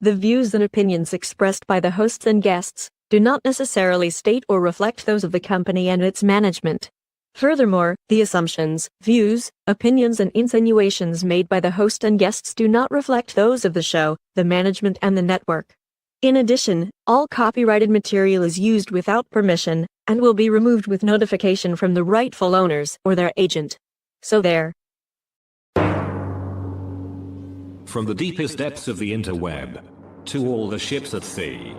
The views and opinions expressed by the hosts and guests do not necessarily state or reflect those of the company and its management. Furthermore, the assumptions, views, opinions, and insinuations made by the host and guests do not reflect those of the show, the management, and the network. In addition, all copyrighted material is used without permission and will be removed with notification from the rightful owners or their agent. So there. From the deepest depths of the interweb to all the ships at sea.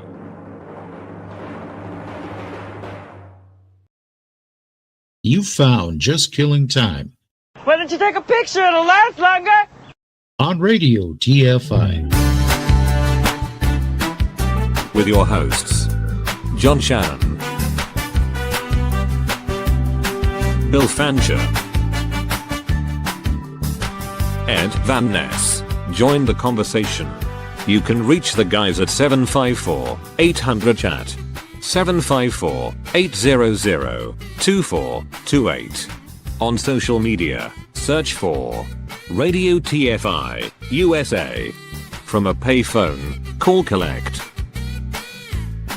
You found Just Killing Time. Why don't you take a picture? It'll last longer. On Radio TFI. With your hosts, John Shannon, Bill Fancher, Ed Van Ness. Join the conversation. You can reach the guys at 754-800-CHAT, 754-800-2428. On social media, search for Radio TFI USA. From a payphone, call collect.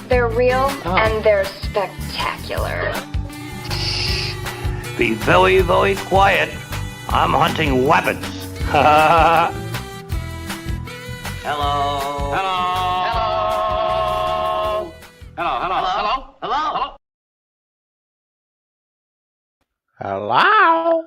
They're real and they're spectacular. Be very, very quiet. I'm hunting weapons. Hello. Hello. Hello. Hello. Hello.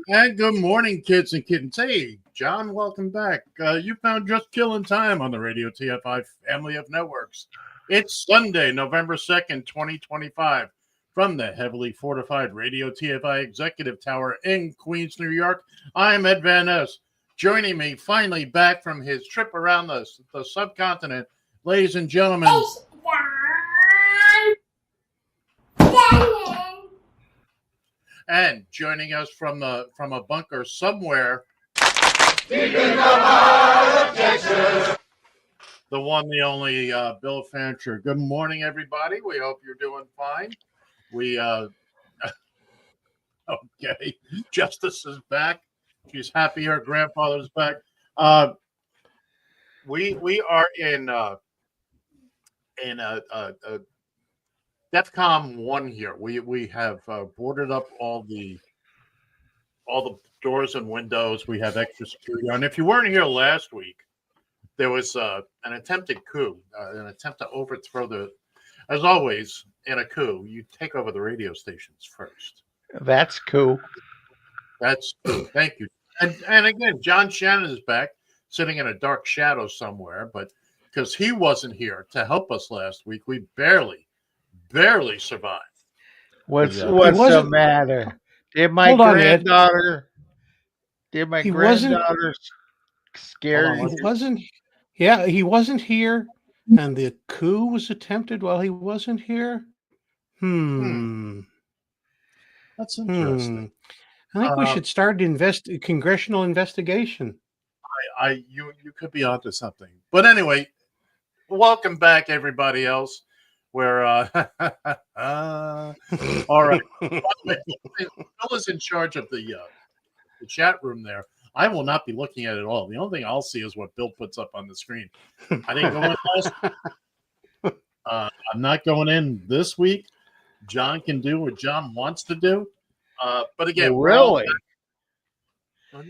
And good morning, kids and kittens. Hey, John, welcome back. You found Just Killing Time on the Radio TFI family of networks. It's Sunday, November 2nd, 2025. From the heavily fortified Radio TFI Executive Tower in Queens, New York, I'm Ed Van Ness. Joining me, finally back from his trip around the subcontinent, ladies and gentlemen. And joining us from a bunker somewhere, deep in the heart of Texas, the one, the only Bill Fancher. Good morning, everybody. We hope you're doing fine. We okay. Justice is back. She's happy her grandfather's back. We are in DEFCON 1 here. We have boarded up all the doors and windows. We have extra security on. If you weren't here last week, there was an attempted coup, an attempt to overthrow as always, in a coup, you take over the radio stations first. That's cool. That's cool. Thank you. And again, John Shannon is back, sitting in a dark shadow somewhere, but because he wasn't here to help us last week, we barely survived. What's the matter? Did my granddaughter scare you? He wasn't here, and the coup was attempted while he wasn't here. That's interesting. I think we should start congressional investigation. You could be onto something. But anyway, welcome back, everybody else. We're all right. Bill is in charge of the chat room there. I will not be looking at it all. The only thing I'll see is what Bill puts up on the screen. I didn't go in last week. I'm not going in this week. John can do what John wants to do. But again, really,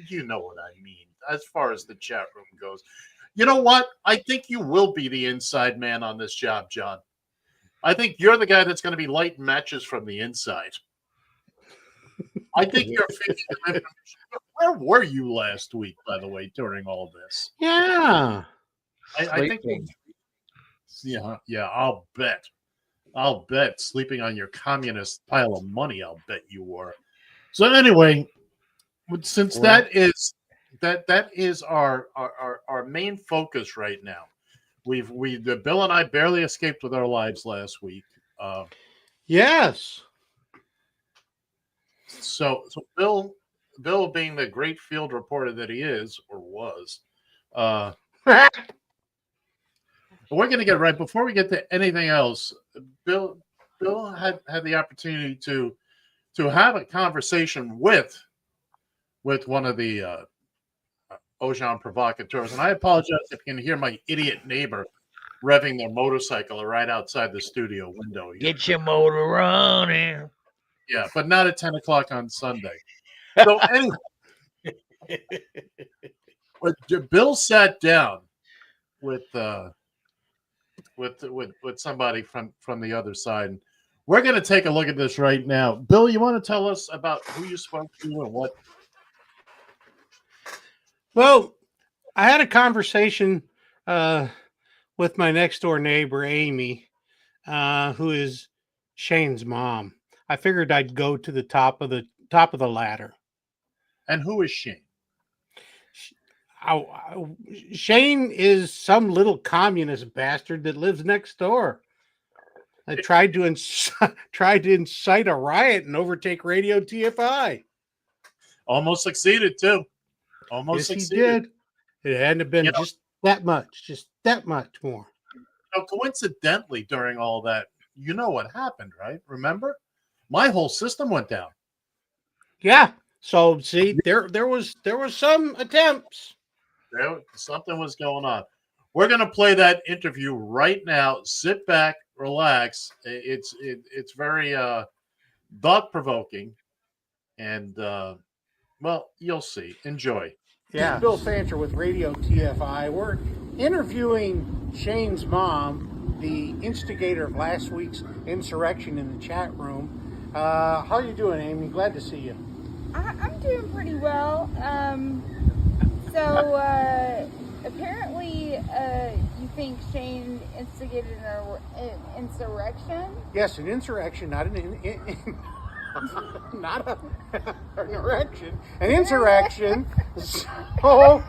you know what I mean as far as the chat room goes. You know what? I think you will be the inside man on this job, John. I think you're the guy that's going to be lighting matches from the inside. I think you're fixing. Where were you last week, by the way, during all this? Yeah, I think. Yeah. I'll bet sleeping on your communist pile of money. I'll bet you were. So anyway, since that is our main focus right now. Bill and I barely escaped with our lives last week. Yes. So Bill being the great field reporter that he is or was, we're going to get right before we get to anything else. Bill had the opportunity to have a conversation with one of the Ojan provocateurs. And I apologize if you can hear my idiot neighbor revving their motorcycle right outside the studio window. Get your motor running. Yeah, but not at 10 o'clock on Sunday. So anyway, but Bill sat down with somebody from the other side. And we're going to take a look at this right now. Bill, you want to tell us about who you spoke to and what? Well, I had a conversation with my next door neighbor, Amy, who is Shane's mom. I figured I'd go to the top of the ladder. And who is Shane? Shane is some little communist bastard that lives next door. I tried to incite a riot and overtake Radio TFI. Almost succeeded too. Almost yes, succeeded. He did. It hadn't been just that much more. Now, coincidentally, during all that, you know what happened, right? Remember, my whole system went down. Yeah. So see, there was some attempts. Something was going on. We're going to play that interview right now. Sit back, relax. It's very thought provoking, and well, you'll see. Enjoy. Yeah. Bill Fancher with Radio TFI. We're interviewing Shane's mom, the instigator of last week's insurrection in the chat room. How are you doing, Amy? Glad to see you. I'm doing pretty well. So apparently you think Shane instigated an insurrection? Yes, an insurrection, not an not an erection, an insurrection. So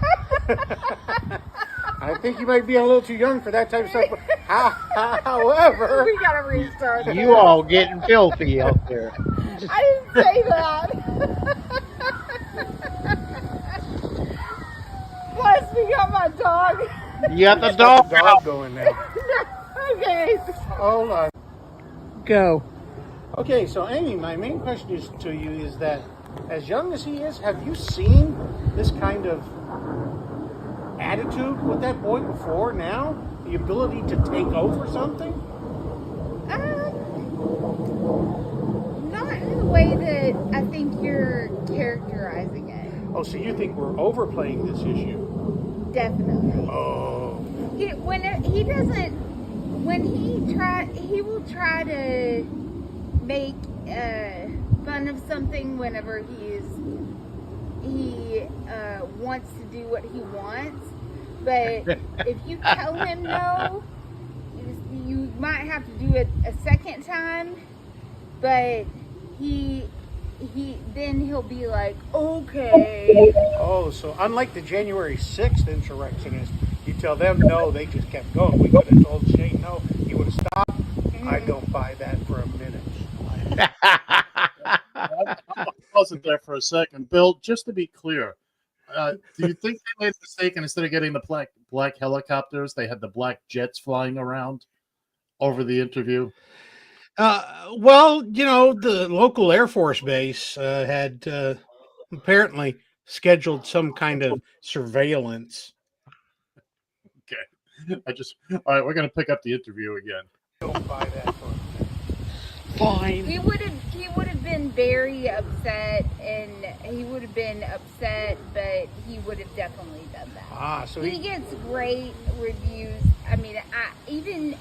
I think you might be a little too young for that type of stuff. However, we gotta restart. You all getting filthy out there. I didn't say that. Plus, we got my dog. You got the dog going now. Okay. Hold on. Go. Okay, so Amy, my main question to you is that, as young as he is, have you seen this kind of attitude with that boy before now? The ability to take over something? Not in the way that I think you're characterizing it. Oh, so you think we're overplaying this issue? Definitely. Oh. He will try to make fun of something whenever he wants to do what he wants, but if you tell him no, you might have to do it a second time, but then he'll be like, okay. Oh, so unlike the January 6th insurrectionists, you tell them no, they just kept going. We could have told Shane no, he would have stopped. I don't buy that for a minute. I wasn't there for a second. Bill, just to be clear, do you think they made a mistake and instead of getting the black helicopters, they had the black jets flying around over the interview? Well, the local Air Force base had apparently scheduled some kind of surveillance. Okay. All right, we're going to pick up the interview again. Don't buy that for Fine. He would have been very upset, and he would have been upset, but he would have definitely done that. So he gets great reviews. I mean, even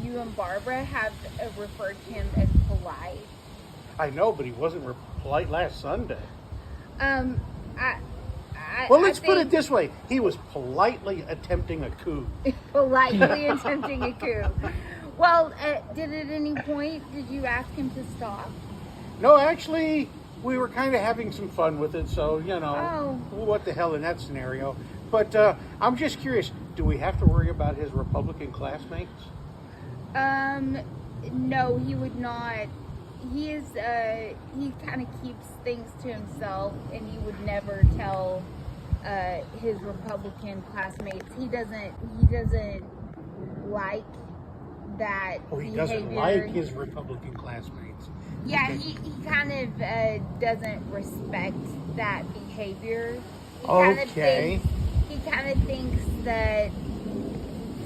you and Barbara have referred to him as polite. I know, but he wasn't polite last Sunday. Let's put it this way: he was politely attempting a coup. Politely attempting a coup. Well, did at any point did you ask him to stop? No, actually, we were kind of having some fun with it. So Oh. What the hell in that scenario? But I'm just curious: do we have to worry about his Republican classmates? No, he would not. He is. He kind of keeps things to himself, and he would never tell his Republican classmates. He doesn't like that. Oh, he behavior. doesn't like his Republican classmates. Yeah, he kind of doesn't respect that behavior. Okay. He kind of thinks that,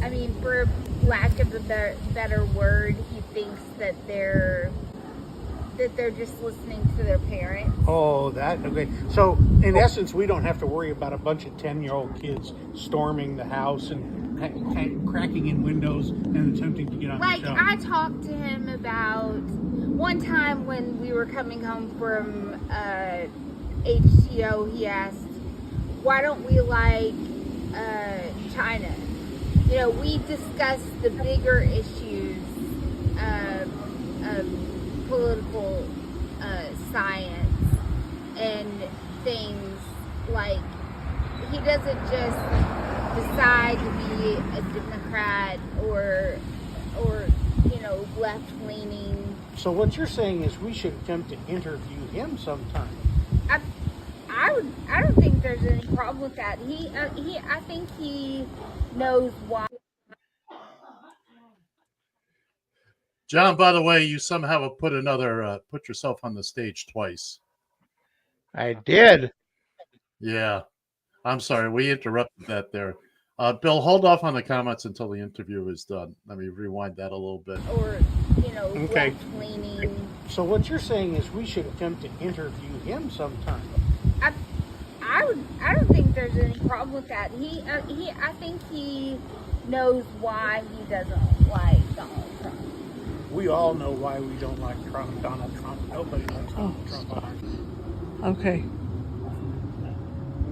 I mean, for lack of a better word, he thinks that they're just listening to their parents. Oh, that okay. So in essence, we don't have to worry about a bunch of 10-year-old kids storming the house and cracking in windows and attempting to get on Like, the show. I talked to him about one time when we were coming home from HTO. He asked, "Why don't we like China?" You know, we discussed the bigger issues of political science and things. Like, he doesn't just decide to be a Democrat or you know, left-leaning. So what you're saying is we should attempt to interview him sometime. I don't think there's any problem with that. I think he knows why. John, by the way, you somehow have put yourself on the stage twice. I did. Yeah. I'm sorry. We interrupted that there. Bill, hold off on the comments until the interview is done. Let me rewind that a little bit. Or, you know, Okay. left-leaning. So what you're saying is we should attempt to interview him sometime. I don't think there's any problem with that. I think he knows why he doesn't like Donald Trump. We all know why we don't like Donald Trump. Nobody likes Donald Trump. Okay.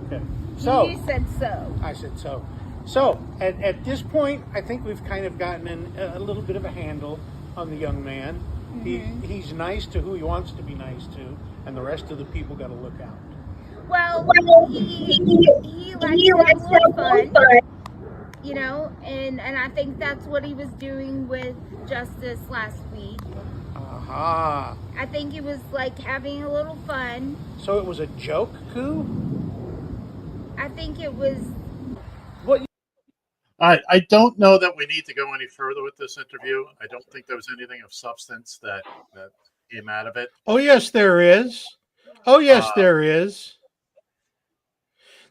Okay. So You said so. I said so. So at this point, I think we've kind of gotten a little bit of a handle on the young man. Mm-hmm. He's nice to who he wants to be nice to, and the rest of the people got to look out. Well, he likes to have a little fun, you know, and I think that's what he was doing with Justice last week. Aha. I think it was like having a little fun. So it was a joke coup? I think it was. I don't know that we need to go any further with this interview. I don't think there was anything of substance that came out of it. Oh, yes, there is. Oh, yes, there is.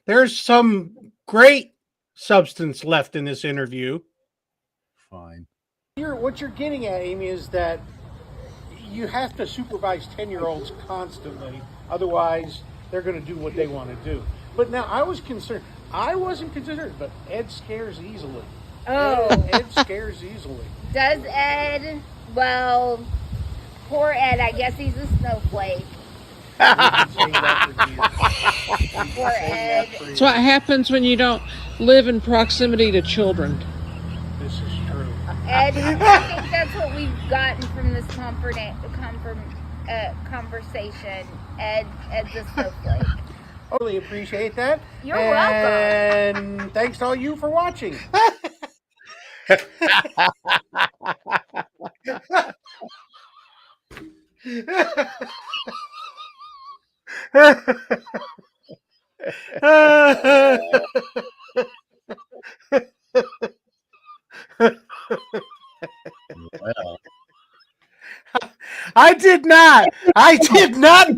There's some great substance left in this interview. Fine. What you're getting at, Amy, is that you have to supervise 10-year-olds constantly. Otherwise, they're going to do what they want to do. But now I was concerned. I wasn't concerned, but Ed scares easily. Oh. Ed scares easily. Does Ed? Well, poor Ed. I guess he's a snowflake. Poor Ed. That's what happens when you don't live in proximity to children. This is true. Ed, I think that's what we've gotten from this conversation. Ed's a snowflake. Totally appreciate that. You're welcome. And thanks to all you for watching. Well, I did not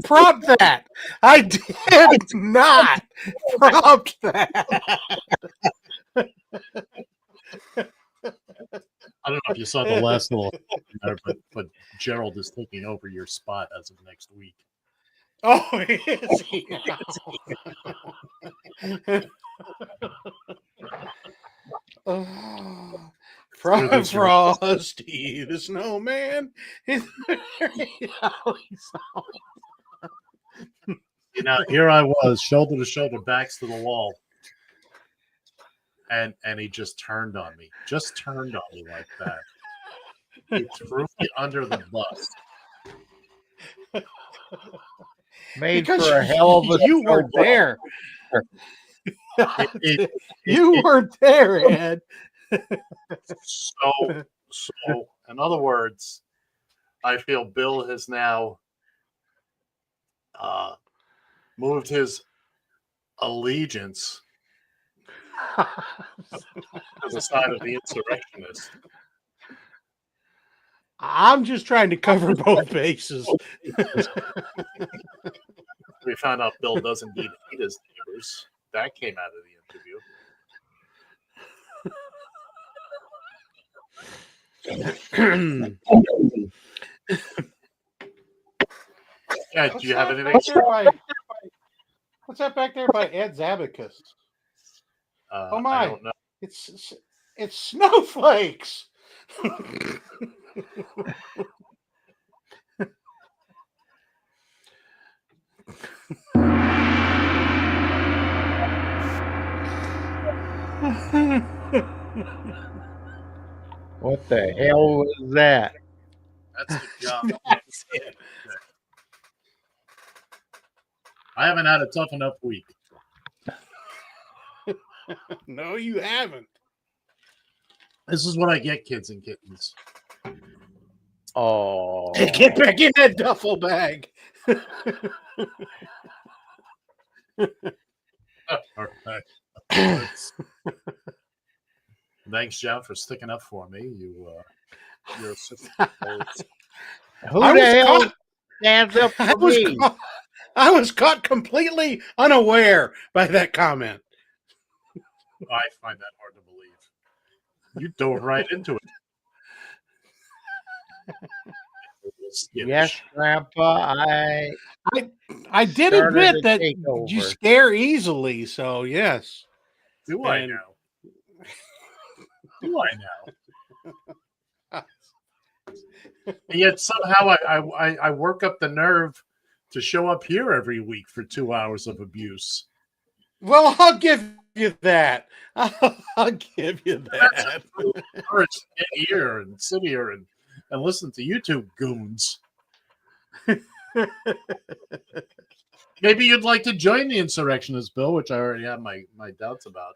prompt that. I did not prompt that. I don't know if you saw the last little there, but Gerald is taking over your spot as of next week. Oh, is he? Oh, Frosty the Snowman. You know, here I was, shoulder to shoulder, backs to the wall. And he just turned on me. Just turned on me like that. He threw me under the bus. Made Because for a hell of a you were snowball. there. It- You were there, Ed. So, in other words, I feel Bill has now moved his allegiance to the side of the insurrectionist. I'm just trying to cover both bases. We found out Bill doesn't need his neighbors. that came out of the interview. Yeah, do you have anything? What's that back there by Ed's Abacus? Oh my! I don't know. It's snowflakes. What the hell was that? That's the job. That's it. I haven't had a tough enough week. No, you haven't. This is what I get, kids and kittens. Oh, Hey, get back in that duffel bag. All right. Thanks, John, for sticking up for me. You're a sister. who the hell stands up for me? I was caught completely unaware by that comment. I find that hard to believe. You dove right into it. Yes, Grandpa. I did started admit to that take you over. scare easily, so yes. Do I And- now? Do I now? And yet somehow I work up the nerve to show up here every week for 2 hours of abuse. Well, I'll give you that. I'll give you that. Courage to get here and sit here and listen to YouTube goons. Maybe you'd like to join the insurrectionist, Bill, which I already have my doubts about.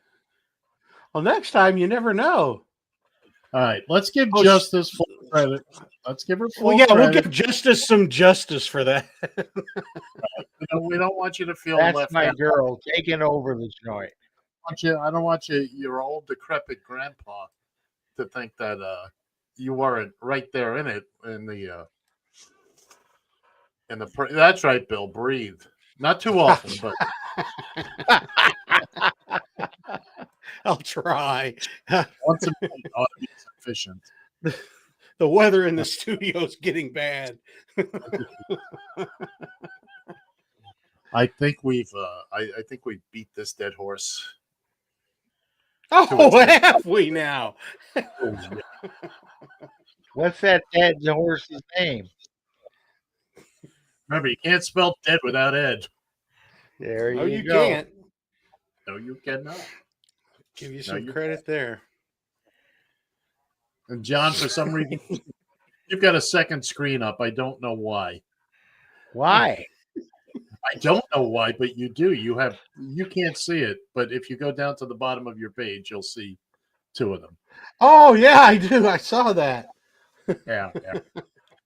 Well, next time, you never know. All right, let's give Justice full credit. Let's give her full Well, yeah, credit. we'll give Justice some justice for that. We don't want you to feel That's left my out. girl taking over the joint. I don't want you, your old decrepit grandpa, to think that you weren't right there in it That's right, Bill. Breathe, not too often, but I'll try. once a month ought to be sufficient. The weather in the studio is getting bad. I think we've beat this dead horse. Oh, have we now? What's that dead horse's name? Remember, you can't spell dead without Ed. There No, you you go. can't. No, you cannot. Give you No, some you credit there. And John, for some reason, you've got a second screen up. I don't know why. Why? I don't know why, but you do. You can't see it, but if you go down to the bottom of your page, you'll see two of them. Oh, yeah, I do. I saw that. Yeah.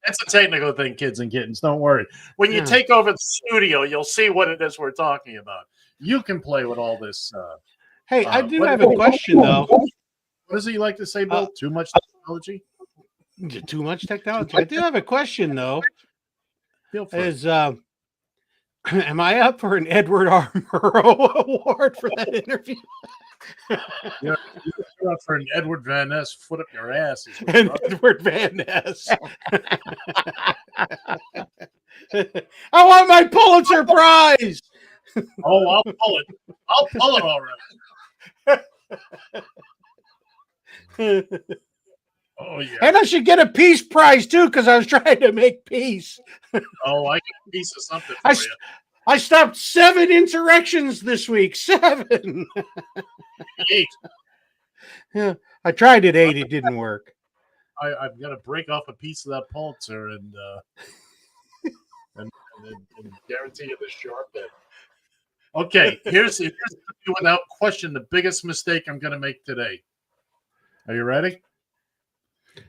That's a technical thing, kids and kittens. Don't worry. When you take over the studio, you'll see what it is we're talking about. You can play with all this. Hey, I do have a question, though. What does he like to say, Bill? Too much technology? Too much technology. I do have a question, though. Feel free. Am I up for an Edward R. Murrow Award for that interview? You're up for an Edward Van Ness foot up your ass. And Edward Van Ness. I want my Pulitzer Prize. Oh, I'll pull it. I'll pull it all right. Oh, yeah. And I should get a peace prize, too, because I was trying to make peace. Oh, I get a piece of something for you. I stopped 7 insurrections this week. 7. 8. Yeah, I tried at 8. It didn't work. I've got to break off a piece of that Pulitzer and guarantee you the sharp end. Okay, here's without question the biggest mistake I'm going to make today. Are you ready?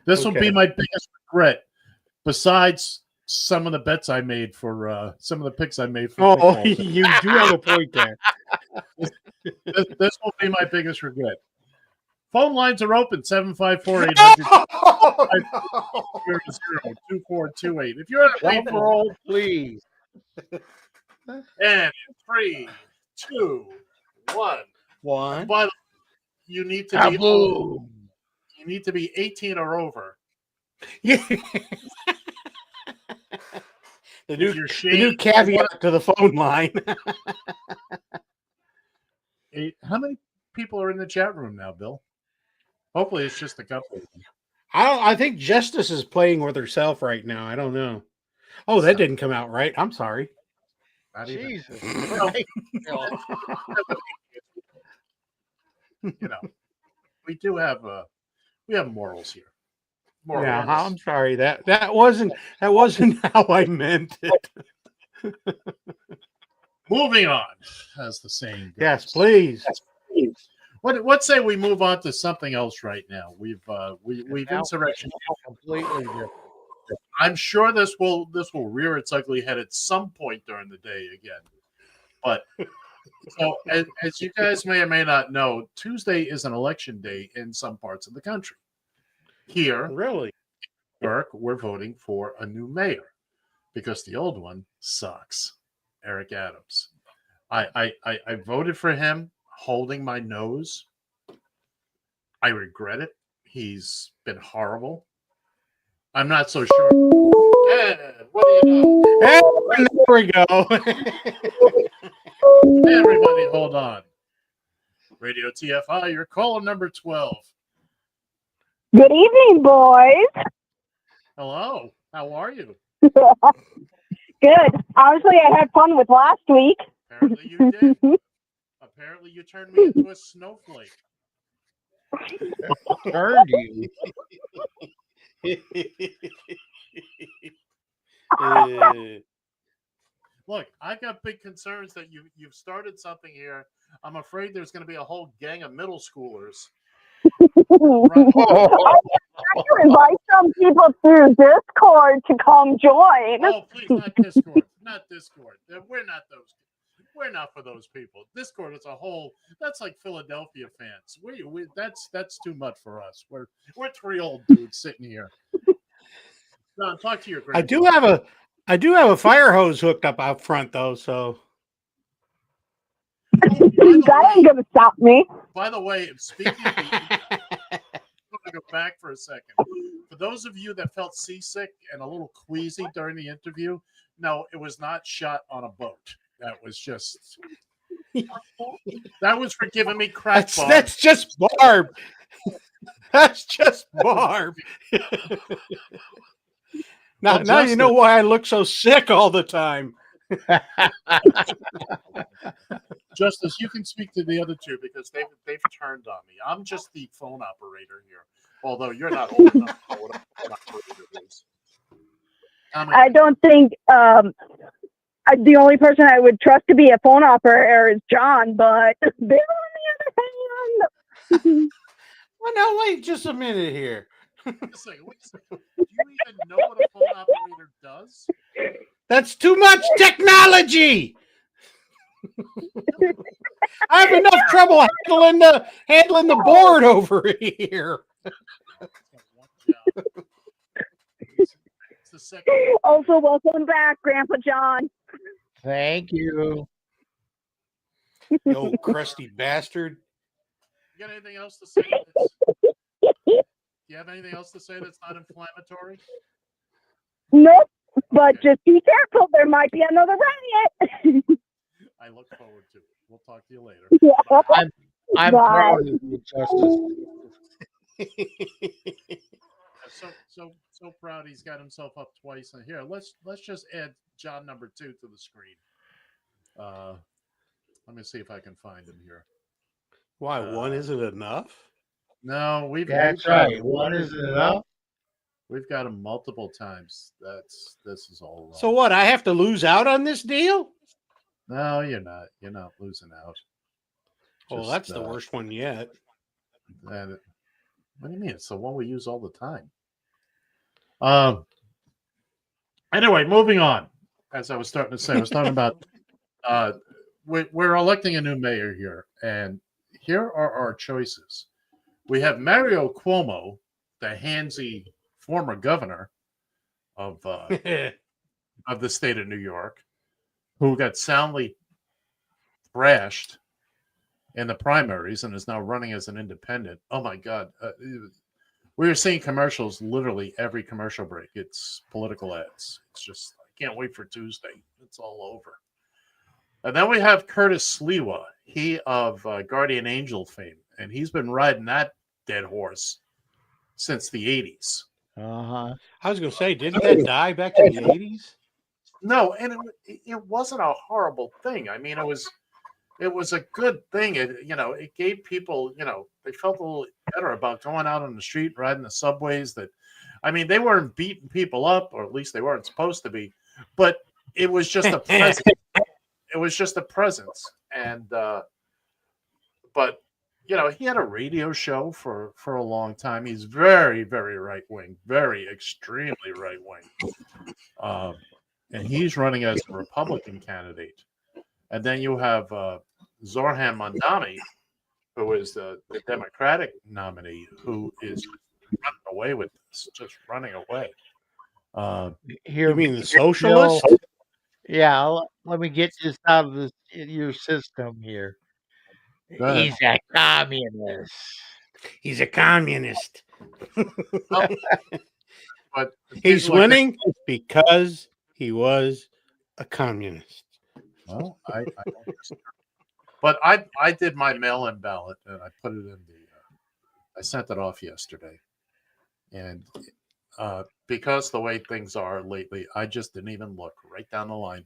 This will be my biggest regret, besides some of the bets I made for some of the picks I made for. Oh, you do have a point there. This will be my biggest regret. Phone lines are open 754-800-2428. If you're at a Drum roll, please. and 3, 2, One. But you need to be you need to be 18 or over. Yeah. The new caveat to the phone line. How many people are in the chat room now, Bill? Hopefully it's just a couple. I think Justice is playing with herself right now. I don't know. Oh, that didn't come out right. I'm sorry. Jesus. You know, we do have we have morals here. Morals. Yeah, I'm sorry. That wasn't how I meant it. Moving on, as the saying goes. Yes, please. What say we move on to something else right now? We've insurrection completely different. I'm sure this will rear its ugly head at some point during the day again. But so as you guys may or may not know, Tuesday is an election day in some parts of the country. Here, really, in New York, we're voting for a new mayor because the old one sucks. Eric Adams. I voted for him holding my nose. I regret it. He's been horrible. I'm not so sure. What do you know? Hey, there we go. Everybody, hold on. Radio TFI, you're calling number 12. Good evening, boys. Hello. How are you? Good. Honestly, I had fun with last week. Apparently you did. Apparently you turned me into a snowflake. Turned you. Look, I've got big concerns that you've started something here. I'm afraid there's going to be a whole gang of middle schoolers. I can invite some people through Discord to come join. Oh, please, not Discord. Not Discord. We're not those. We're not for those people. Discord is a whole. That's like Philadelphia fans. That's too much for us. We're three old dudes sitting here. John, talk to your I do have a fire hose hooked up out front though, so that ain't gonna stop me. By the way, speaking of I'm gonna go back for a second. For those of you that felt seasick and a little queasy during the interview, no, it was not shot on a boat. That was just that was for giving me crap. That's just Barb. That's just Barb. Now you know why I look so sick all the time. Justice, you can speak to the other two because they've turned on me. I'm just the phone operator here, although you're not old enough to know what a phone operator is. I don't think the only person I would trust to be a phone operator is John, but Bill on the other hand. Well, now wait just a minute here. Wait a second. Do you even know what a phone operator does? That's too much technology. I have enough trouble handling the board over here. Also, welcome back, Grandpa John. Thank you. You old crusty bastard. You got anything else to say? Do you have anything else to say that's not inflammatory? Nope, but just be careful. There might be another riot. I look forward to it. We'll talk to you later. Yeah. I'm proud of you, Justice. So proud he's got himself up twice. And here, let's just add John number 2 to the screen. Let me see if I can find him here. Why one isn't enough? No, That's right. One isn't enough. We've got him multiple times. This is all wrong. So what? I have to lose out on this deal? No, you're not. You're not losing out. Well, that's the worst one yet. What do you mean? It's the one we use all the time. Anyway, moving on. As I was starting to say, I was talking about we're electing a new mayor here, and here are our choices. We have Mario Cuomo, the handsy former governor of the state of New York, who got soundly thrashed in the primaries and is now running as an independent. Oh my God. We are seeing commercials literally every commercial break. It's political ads. It's just, I can't wait for Tuesday. It's all over. And then we have Curtis Sliwa, he of Guardian Angel fame, and he's been riding that dead horse since the 80s. Uh-huh. I was going to say, didn't that die back in the 80s? No, and it wasn't a horrible thing. I mean, it was a good thing. It gave people, they felt a little better about going out on the street, riding the subways. They weren't beating people up, or at least they weren't supposed to be, but it was just a presence. It was just a presence. And, but, he had a radio show for a long time. He's very, very right wing, very extremely right wing. And he's running as a Republican candidate. And then you have Zoran Mondani, who is the Democratic nominee, who is running away with this, just running away. You mean the socialist? Yeah, let me get this out of your system here. He's a communist. He's a communist. But he's winning because he was a communist. Well, I but I did my mail-in ballot and I put it in I sent it off yesterday, and because the way things are lately, I just didn't even look right down the line.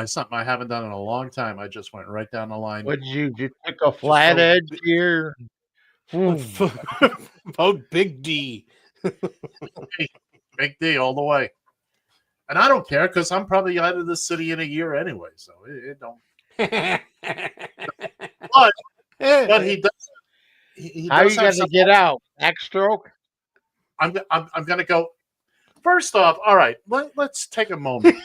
Something I haven't done in a long time. I just went right down the line. What did you took a flat edge here? Vote Big D. Big D all the way. And I don't care because I'm probably out of the city in a year anyway, so it don't. but he does. He How are does you going to get out? Backstroke? I'm going to go. First off, all right. Let's take a moment.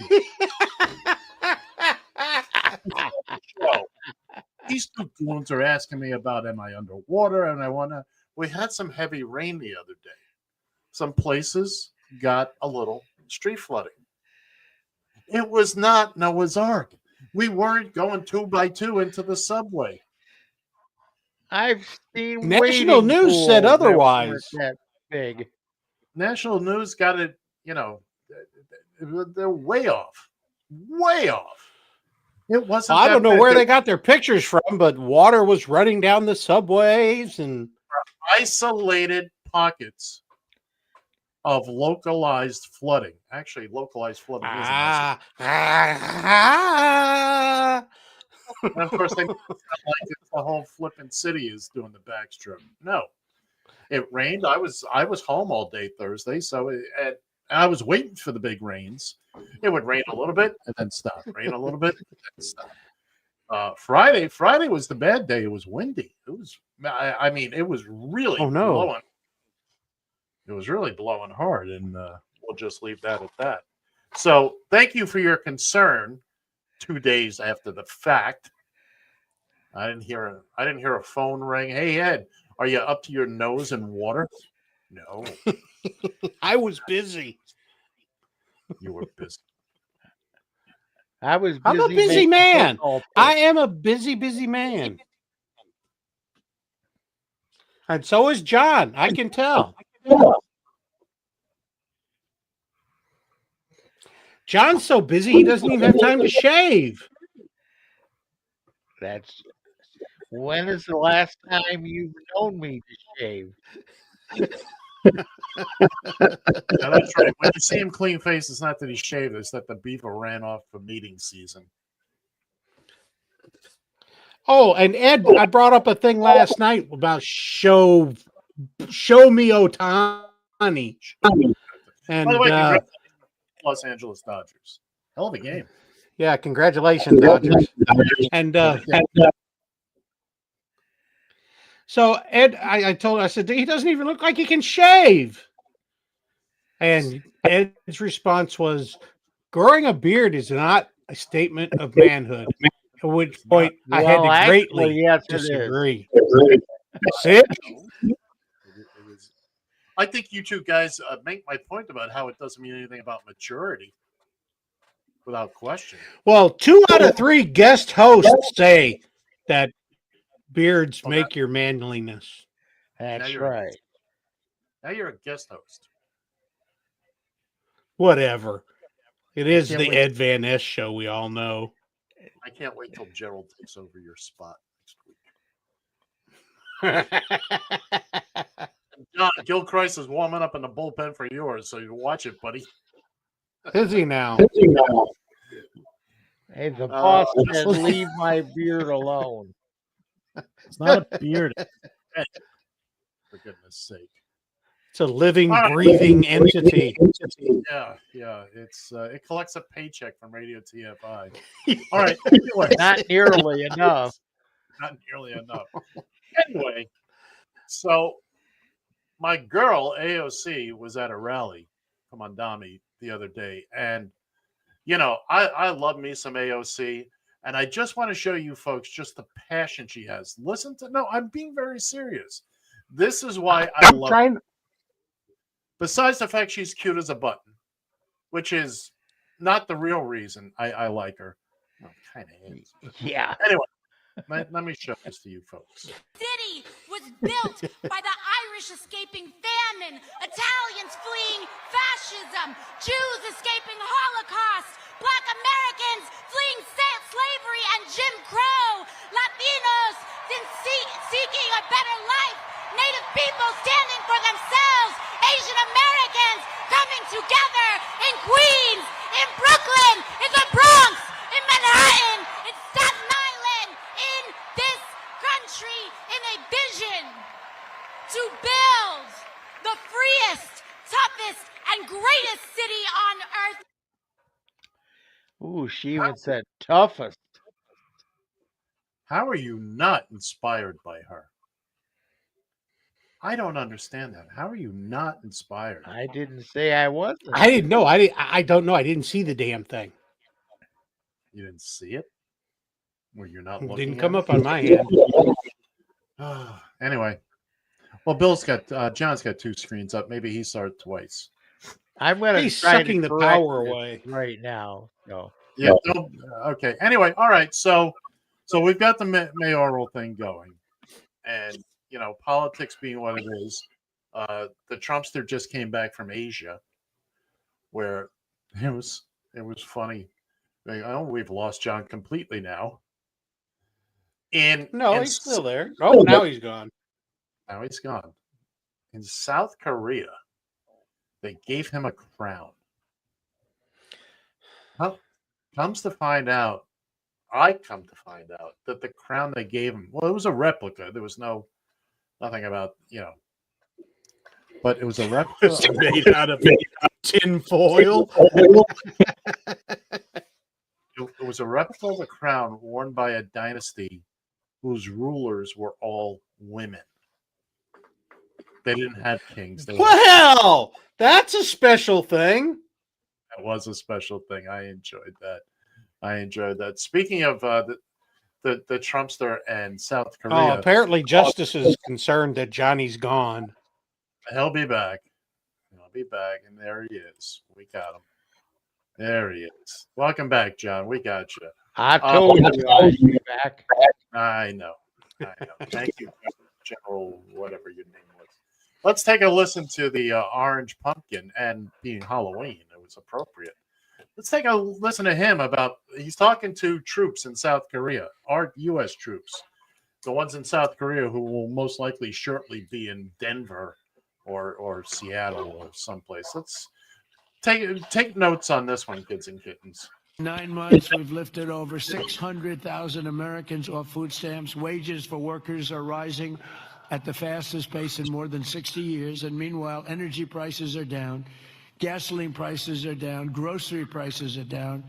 These two goons are asking me about am I underwater, and I want to. We had some heavy rain the other day. Some places got a little street flooding. It was not Noah's Ark. We weren't going 2 by 2 into the subway. I've seen National News said otherwise. That big. National News got it. They're way off. Way off. It wasn't. I don't know where they got their pictures from, but water was running down the subways and isolated pockets of localized flooding. Actually, localized flooding is and of course, they like the whole flipping city is doing the backstroke. No, it rained. I was home all day Thursday, so and I was waiting for the big rains. It would rain a little bit and then stop. Rain a little bit and then stop. Friday was the bad day. It was windy. It was. It was really blowing. It was really blowing hard, and we'll just leave that at that. So, thank you for your concern. 2 days after the fact, I didn't hear a phone ring. Hey Ed, are you up to your nose in water? No, I was busy. You were busy. I was. I'm a busy man. I am a busy man. And so is John. I can tell. John's so busy he doesn't even have time to shave. When is the last time you've known me to shave? Yeah, that's right. When you see him clean face, it's not that he shaved; it's that the beaver ran off for meeting season. Oh, and Ed, I brought up a thing last night about show me Ohtani. And by the way, Los Angeles Dodgers. Hell of a game. Yeah, congratulations, Dodgers. And so Ed, I said he doesn't even look like he can shave. And Ed's response was, growing a beard is not a statement of manhood. At which point I had to greatly disagree. See? I think you two guys make my point about how it doesn't mean anything about maturity, without question. Well, 2 out of 3 guest hosts say that Beards make your manliness. That's right. Now you're a guest host. Whatever. It is can't the wait. Ed Van Ness show, we all know. I can't wait till Gerald takes over your spot next week. John, Gilchrist is warming up in the bullpen for yours, so you watch it, buddy. Is he now? Hey, the boss said, leave my beard alone. It's not a beard. For goodness sake. It's a living, breathing entity. Yeah. It collects a paycheck from Radio TFI. All right. Anyway. Not nearly enough. Not nearly enough. Anyway, so my girl AOC was at a rally from Mondami the other day, and I love me some AOC, and I just want to show you folks just the passion she has. I'm being very serious. This is why I love her. Besides the fact she's cute as a button, which is not the real reason I like her. Well, kind of is. Yeah. Anyway, let me show this to you folks. City was built by the Irish escaping famine, Italians fleeing fascism, Jews escaping Holocaust, Black Americans fleeing slavery and Jim Crow, Latinos seeking a better life, Native people standing for themselves, Asian Americans coming together in Queens, in Brooklyn, in the Bronx, in Manhattan, in Staten Island, in this country, in a vision to build the freest, toughest, and greatest city on earth. Ooh, she even said toughest. How are you not inspired by her? I don't understand that. How are you not inspired? I didn't say I wasn't. I didn't know. I don't know. I didn't see the damn thing. You didn't see it? Well, you're not It looking. didn't come at up on my end. Anyway, well, John's got two screens up. Maybe he saw it twice. I'm going to He's try sucking to the correct power this away right now. No. Yeah. Okay. Anyway, all right. So we've got the mayoral thing going, and politics being what it is, the Trumpster just came back from Asia, where it was funny. We've lost John completely now. He's still there. Oh, now he's gone. Now he's gone. In South Korea, they gave him a crown. Well, I come to find out that the crown they gave him, well, it was a replica. There was nothing about, but it was a replica. made out of tin foil. It was a replica of a crown worn by a dynasty whose rulers were all women. They didn't have kings. Well, that's a special thing. That was a special thing. I enjoyed that. Speaking of the Trumpster and South Korea. Oh, apparently Justice is concerned that Johnny's gone. He'll be back. And there he is. We got him. There he is. Welcome back, John. We got you. I told you I'd be back. I know. Thank you, General, whatever your name was. Let's take a listen to the Orange Pumpkin, and being Halloween, it was appropriate. Let's take a listen to him he's talking to troops in South Korea, our U.S. troops, the ones in South Korea who will most likely shortly be in Denver or Seattle or someplace. Let's take notes on this one, kids and kittens. 9 months, we've lifted over 600,000 Americans off food stamps. Wages for workers are rising at the fastest pace in more than 60 years. And meanwhile, energy prices are down. Gasoline prices are down. Grocery prices are down.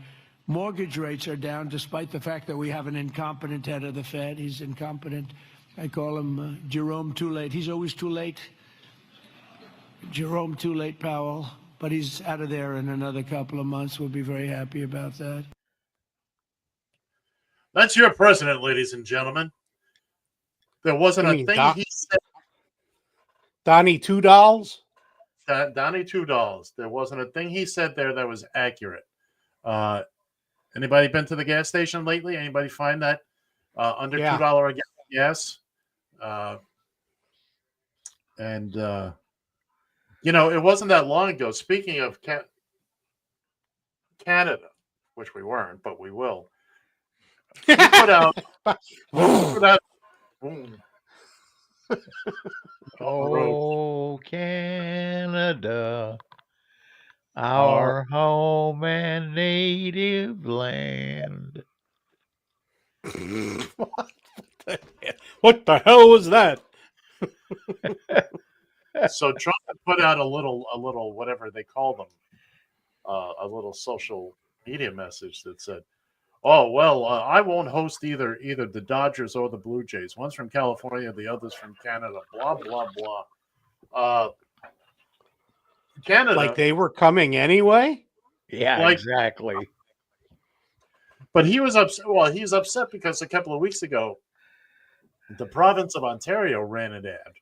Mortgage rates are down, despite the fact that we have an incompetent head of the Fed. He's incompetent. I call him Jerome Too Late. He's always too late. Jerome Too Late Powell. But he's out of there in another couple of months. We'll be very happy about that. That's your president, ladies and gentlemen. There wasn't a thing he said. Donnie Two Dolls? Donnie Two Dolls. There wasn't a thing he said there that was accurate. Anybody been to the gas station lately? Anybody find that under $2 a gallon Yes. And it wasn't that long ago. Speaking of Canada, which we weren't, but we will. He put out. Oh, Canada, our home and native land. What the hell was that? So Trump put out a little whatever they call them, a little social media message that said, "Oh well, I won't host either the Dodgers or the Blue Jays. One's from California, the other's from Canada. Blah blah blah." Canada, Like they were coming anyway. Yeah, exactly. But he was upset. Well, he's upset because a couple of weeks ago, the province of Ontario ran an ad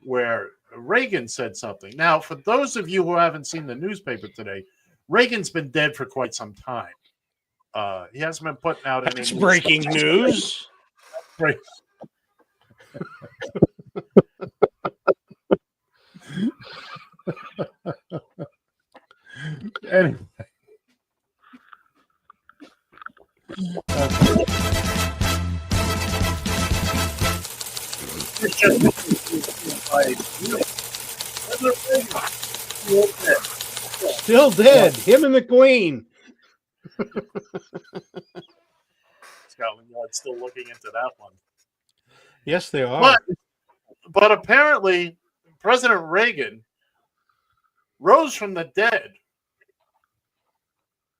where Reagan said something. Now, for those of you who haven't seen the newspaper today, Reagan's been dead for quite some time. He hasn't been putting out any. That's breaking news. Right. Anyway. Still dead. Him and the Queen. Scotland Yard's still looking into that one. Yes, they are. But apparently, President Reagan rose from the dead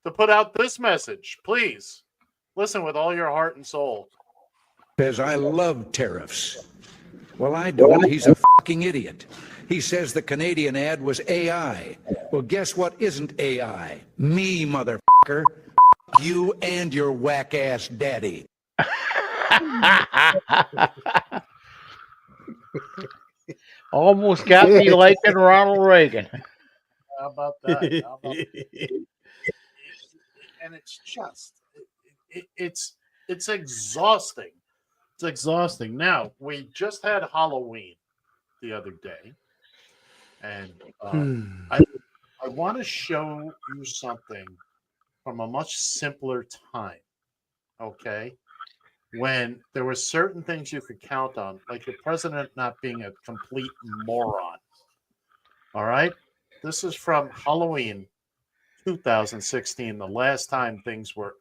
to put out this message. Please listen with all your heart and soul. Says, I love tariffs. Well, I don't. He's a fucking idiot. He says the Canadian ad was AI. Well, guess what isn't AI? Me, motherfucker. You and your whack-ass daddy. Almost got me liking Ronald Reagan. How about that? And it's just, it's exhausting. It's exhausting. Now, we just had Halloween the other day, and I want to show you something from a much simpler time, okay? When there were certain things you could count on, like the president not being a complete moron. All right? This is from Halloween 2016, the last time things were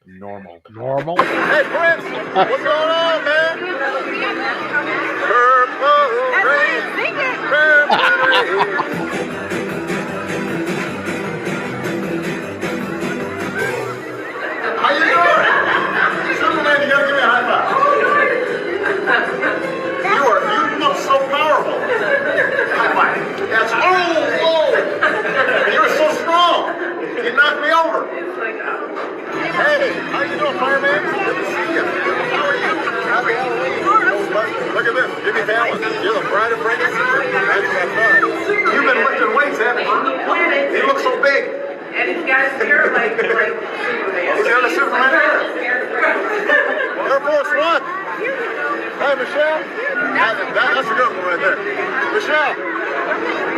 normal. Normal? Hey, Prince, what's going on, man? Purple rain, purple rain. How you doing? Superman, you gotta give me a high five. You look so powerful. High five. That's you were so strong. You knocked me over. Hey, how you doing, fireman? Good to see you. How are you? Happy Halloween. Look at this. Give me balance. You're the bride of Frankenstein. You've been lifting weights, haven't you? You look so big. And he's got his hair like Superman. He's got a Superman hair. Air Force One. Hey, Michelle. That's a good one right there. Michelle.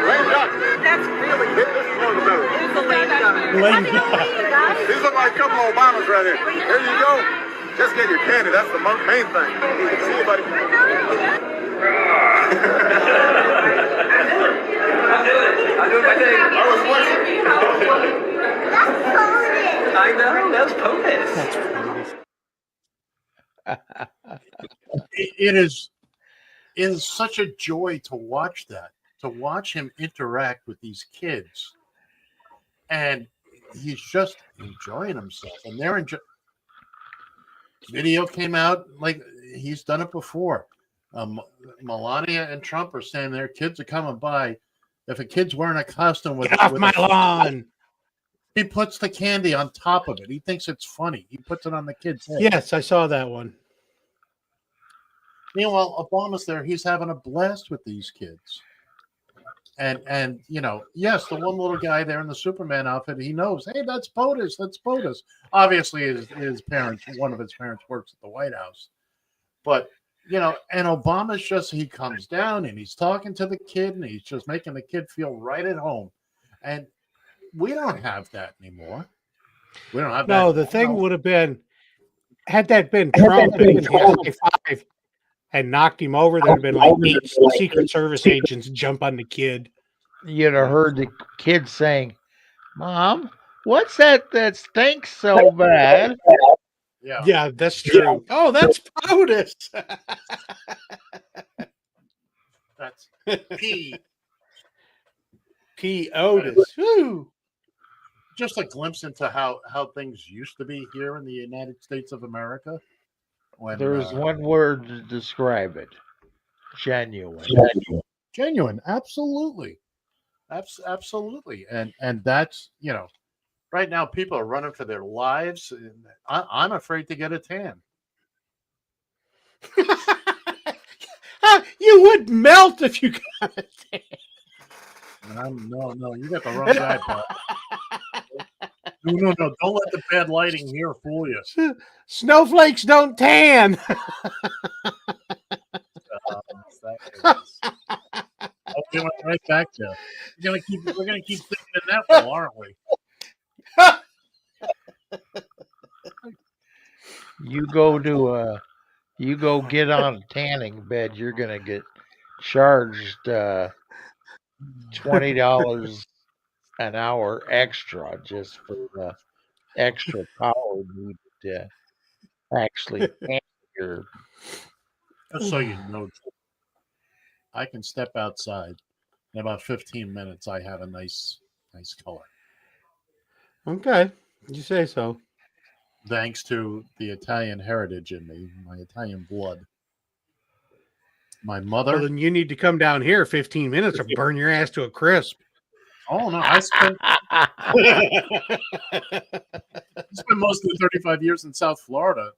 Lame duck. That's really good. This is one of the better. It is a lame duck. These look like a couple of Obamas right here. Here you go. Just get your candy. That's the main thing. See you, buddy. I'm doing my thing. I was watching. I know, that's POTUS. It is such a joy to watch that, to watch him interact with these kids. And he's just enjoying himself. And they're enjoying. Video came out like he's done it before. Melania and Trump are saying their kids are coming by. If a kid's wearing a costume with, Get off my lawn. He puts the candy on top of it. He thinks it's funny. He puts it on the kid's head. Yes, I saw that one. Meanwhile, Obama's there. He's having a blast with these kids. And yes, the one little guy there in the Superman outfit, he knows, hey, that's POTUS. That's POTUS. Obviously, his parents, one of his parents works at the White House. But and Obama's he comes down and he's talking to the kid and he's just making the kid feel right at home. And we don't have that anymore. We don't have that. No, the thing would have been, had that been Trump and he high-fived and knocked him over, there'd have been like 8 Secret Service agents jump on the kid. You'd have heard the kid saying, "Mom, what's that stinks so bad?" Yeah, that's true. Oh, that's POTUS. That's P. Otis. Woo. Just a glimpse into how things used to be here in the United States of America. When, There's one word to describe it: genuine. Genuine, absolutely, absolutely, and that's right now people are running for their lives. And I'm afraid to get a tan. You would melt if you got a tan. No, you got the wrong guy, Bob. No, don't let the bad lighting here fool you. Snowflakes don't tan. We went right back there. We're gonna keep thinking in that way, aren't we? You go get on a tanning bed, you're gonna get charged $20 an hour extra just for the extra power needed to actually tan your. Just so you know, I can step outside in about 15 minutes. I have a nice color. Okay, you say so. Thanks to the Italian heritage in me, my Italian blood. My mother. Well, then you need to come down here 15 minutes or burn your ass to a crisp. Oh no, I spent most of the 35 years in South Florida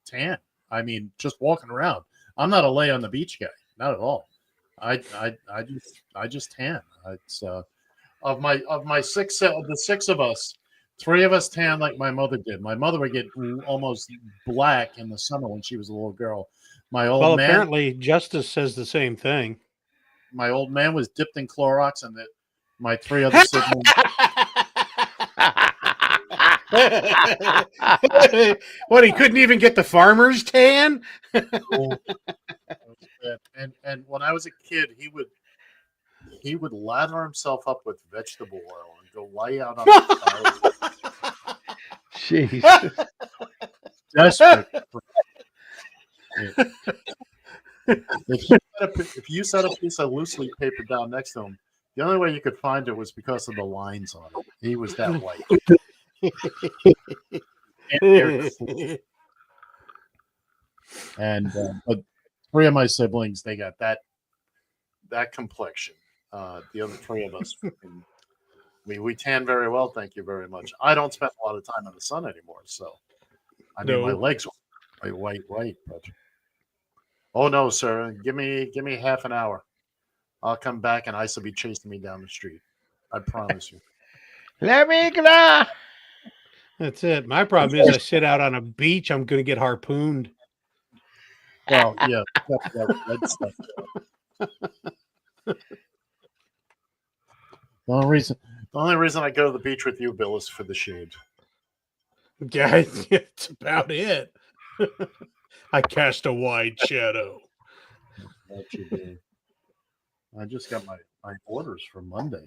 tan. I mean, just walking around. I'm not a lay on the beach guy, not at all. I just tan. It's of the six of us, 3 of us tan like my mother did. My mother would get almost black in the summer when she was a little girl. My old man. Apparently, Justice says the same thing. My old man was dipped in Clorox, and my 3 other siblings. What, he couldn't even get the farmer's tan? And when I was a kid, he would lather himself up with vegetable oil and go lie out on the fire. Jeez. Desperate. If you set a piece of loose leaf paper down next to him, the only way you could find it was because of the lines on it. He was that white. But 3 of my siblings, they got that complexion. The other 3 of us, we tan very well. Thank you very much. I don't spend a lot of time in the sun anymore, so I mean my legs are white, but oh no, sir, give me half an hour. I'll come back and ICE will be chasing me down the street. I promise you. Let me go. That's it. My problem is I sit out on a beach, I'm going to get harpooned. Well, yeah, that stuff. The only reason I go to the beach with you, Bill, is for the shade. Yeah, that's about it. I cast a wide shadow. What you do. I just got my orders for Monday.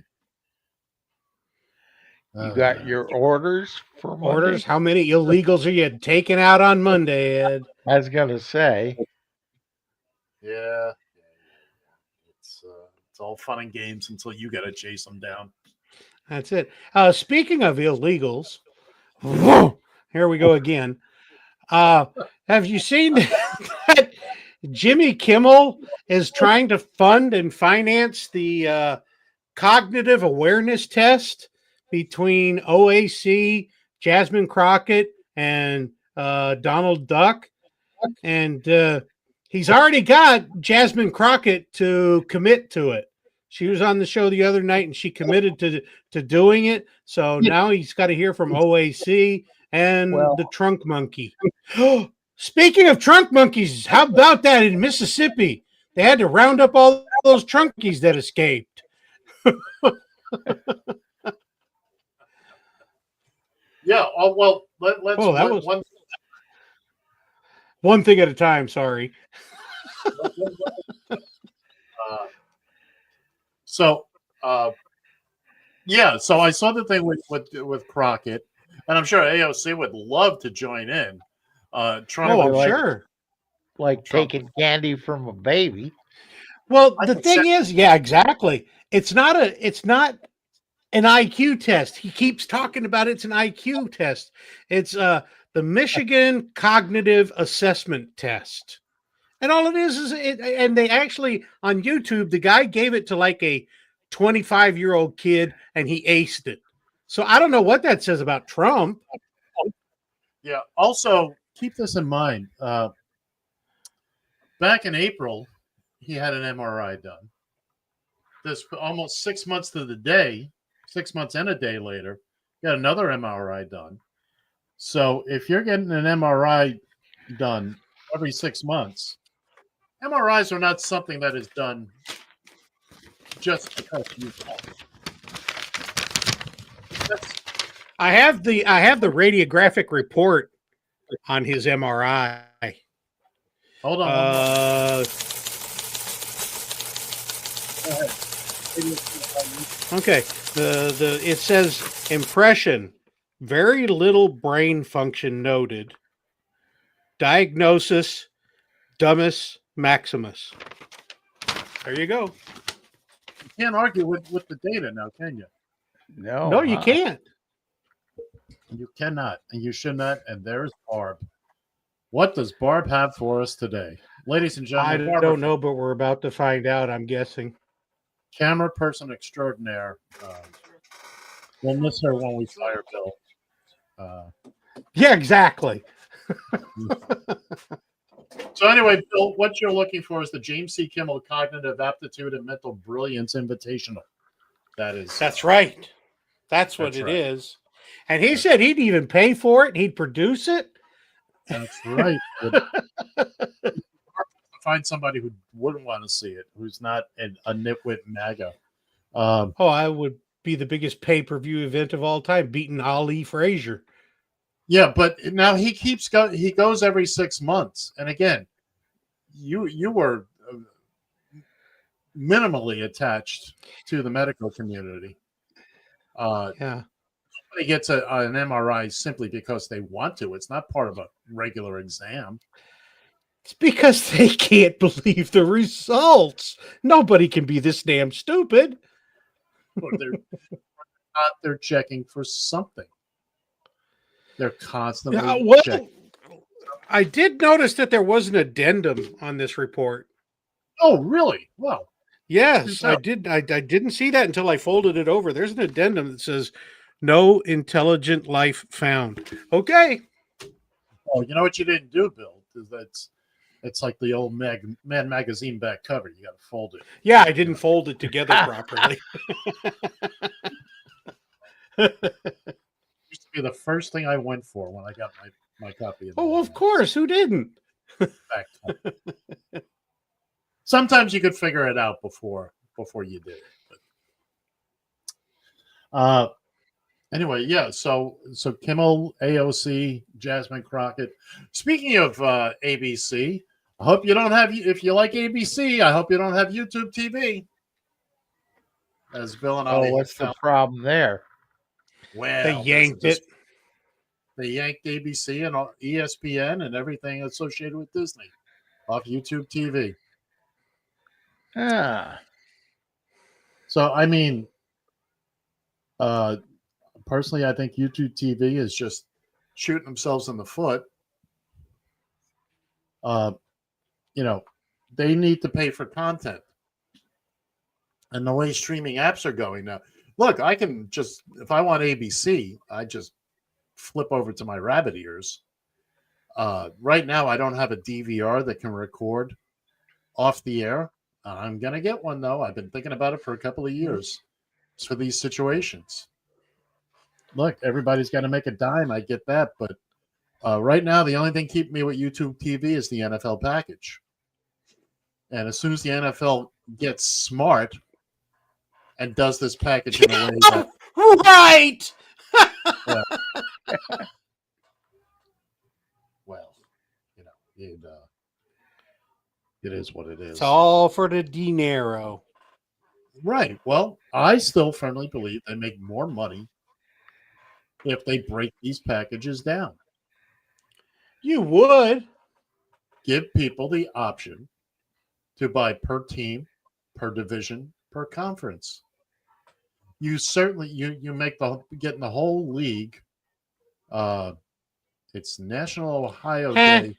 You got your orders for Monday? Orders? How many illegals are you taking out on Monday, Ed? I was going to say. Yeah. It's all fun and games until you got to chase them down. That's it. Speaking of illegals, here we go again. Have you seen that Jimmy Kimmel is trying to fund and finance the cognitive awareness test between OAC, Jasmine Crockett, and Donald Duck? And he's already got Jasmine Crockett to commit to it. She was on the show the other night, and she committed to doing it. So now he's got to hear from OAC and the Trunk Monkey. Speaking of trunk monkeys, how about that in Mississippi? They had to round up all those trunkies that escaped. Yeah. Oh well. Let's. Oh, that was one thing at a time. Sorry. So, yeah. So I saw the thing with Crockett, and I'm sure AOC would love to join in. Trump. Oh, I'm sure. Like taking candy from a baby. Well, the thing is, yeah, exactly. It's not an IQ test. He keeps talking about it's an IQ test. It's the Michigan Cognitive Assessment Test. And all it is and they actually on YouTube, the guy gave it to like a 25-year-old kid and he aced it. So I don't know what that says about Trump. Yeah. Also, keep this in mind. Back in April, he had an MRI done. This almost 6 months to the day, 6 months and a day later, got another MRI done. So if you're getting an MRI done every 6 months, MRIs are not something that is done just because you want. I have the radiographic report on his MRI. Hold on. Okay. It says impression, very little brain function noted. Diagnosis, dummus maximus. There you go. You can't argue with the data now, can you? No, you can't. You cannot, and you should not. And there's Barb. What does Barb have for us today? Ladies and gentlemen, I don't know, but we're about to find out, I'm guessing. Camera person extraordinaire. We'll miss her when we fire Bill. Yeah, exactly. So anyway, Bill, what you're looking for is the James C. Kimmel Cognitive Aptitude and Mental Brilliance Invitational. That's right. That's what it is. And he said he'd even pay for it. He'd produce it. That's right. Find somebody who wouldn't want to see it, who's not a nitwit MAGA. I would be the biggest pay-per-view event of all time, beating Ali Frazier. Yeah, but now he goes every 6 months, and again, you were minimally attached to the medical community. Yeah. Nobody gets an MRI simply because they want to. It's not part of a regular exam. It's because they can't believe the results. Nobody can be this damn stupid. They're checking for something. They're constantly checking. I did notice that there was an addendum on this report. Oh, really? Well, yes, I did. I didn't see that until I folded it over. There's an addendum that says no intelligent life found. Okay. Oh, you know what you didn't do, Bill? It's like the old Mad Magazine back cover. You got to fold it. Yeah, I didn't fold it together properly. Used to be the first thing I went for when I got my copy of of course. Who didn't? back cover. Sometimes you could figure it out before you did it. But, anyway, yeah. So Kimmel, AOC, Jasmine Crockett. Speaking of ABC, I hope you don't have. If you like ABC, I hope you don't have YouTube TV. As Bill and I. What's the problem there? Well, they yanked it. They yanked ABC and ESPN and everything associated with Disney off YouTube TV. So I mean, personally, I think YouTube TV is just shooting themselves in the foot. They need to pay for content, and the way streaming apps are going now. Look, I can just, if I want ABC, I just flip over to my rabbit ears. Right now, I don't have a DVR that can record off the air. I'm going to get one, though. I've been thinking about it for a couple of years. It's for these situations. Look, everybody's got to make a dime. I get that. But Right now, the only thing keeping me with YouTube TV is the NFL package. And as soon as the NFL gets smart and does this package in a way that right. Well, it is what it is. It's all for the dinero. Right. Well, I still firmly believe they make more money if they break these packages down. You would give people the option to buy per team, per division, per conference. You certainly you make getting the whole league. It's National Ohio Day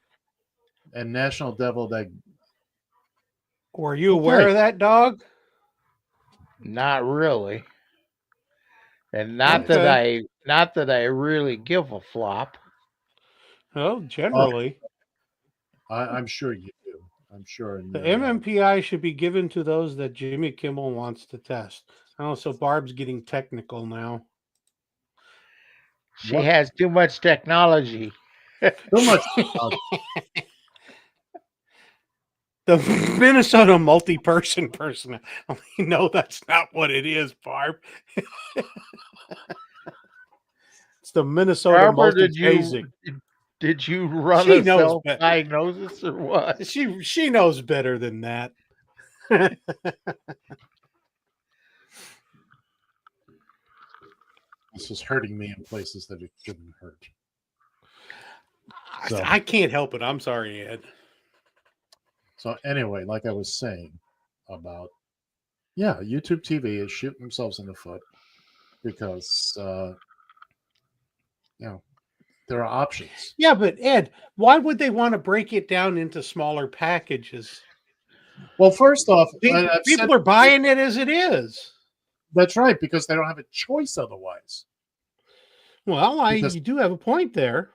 and National Devil Day. Were you aware of that, dog? Not really. And not that I really give a flop. Oh, generally. I'm sure you do. I'm sure. The MMPI should be given to those that Jimmy Kimmel wants to test. Oh, so Barb's getting technical now. She has too much technology. Too much technology. The Minnesota multi-person person. No, that's not what it is, Barb. It's the Minnesota multi-phasing. Did you run a self-diagnosis or what? She knows better than that. This is hurting me in places that it shouldn't hurt. So, I can't help it. I'm sorry, Ed. So anyway, like I was saying about, YouTube TV is shooting themselves in the foot because, there are options. Yeah, but Ed, why would they want to break it down into smaller packages? Well, first off, people are buying it as it is. That's right, because they don't have a choice otherwise. Well, you do have a point there.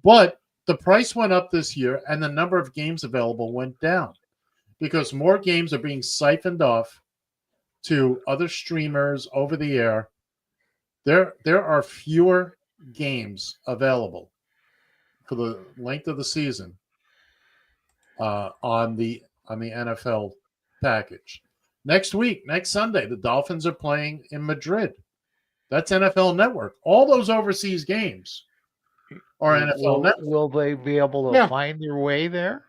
But the price went up this year and the number of games available went down because more games are being siphoned off to other streamers over the air. There are fewer games available for the length of the season on the NFL package. Next Sunday, the Dolphins are playing in Madrid. That's NFL Network. All those overseas games are NFL Network. Will they be able to find their way there?